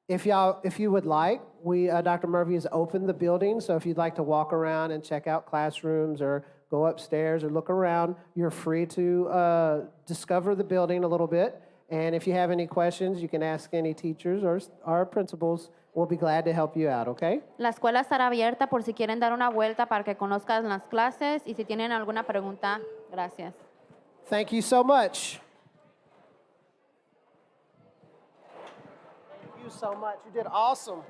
If you would like, Dr. Murphy has opened the building, so if you'd like to walk around and check out classrooms or go upstairs or look around, you're free to discover the building a little bit. And if you have any questions, you can ask any teachers or our principals. We'll be glad to help you out, okay? La escuela estará abierta por si quieren dar una vuelta para que conozcan las clases y si tienen alguna pregunta, gracias. Thank you so much. Thank you so much. You did awesome.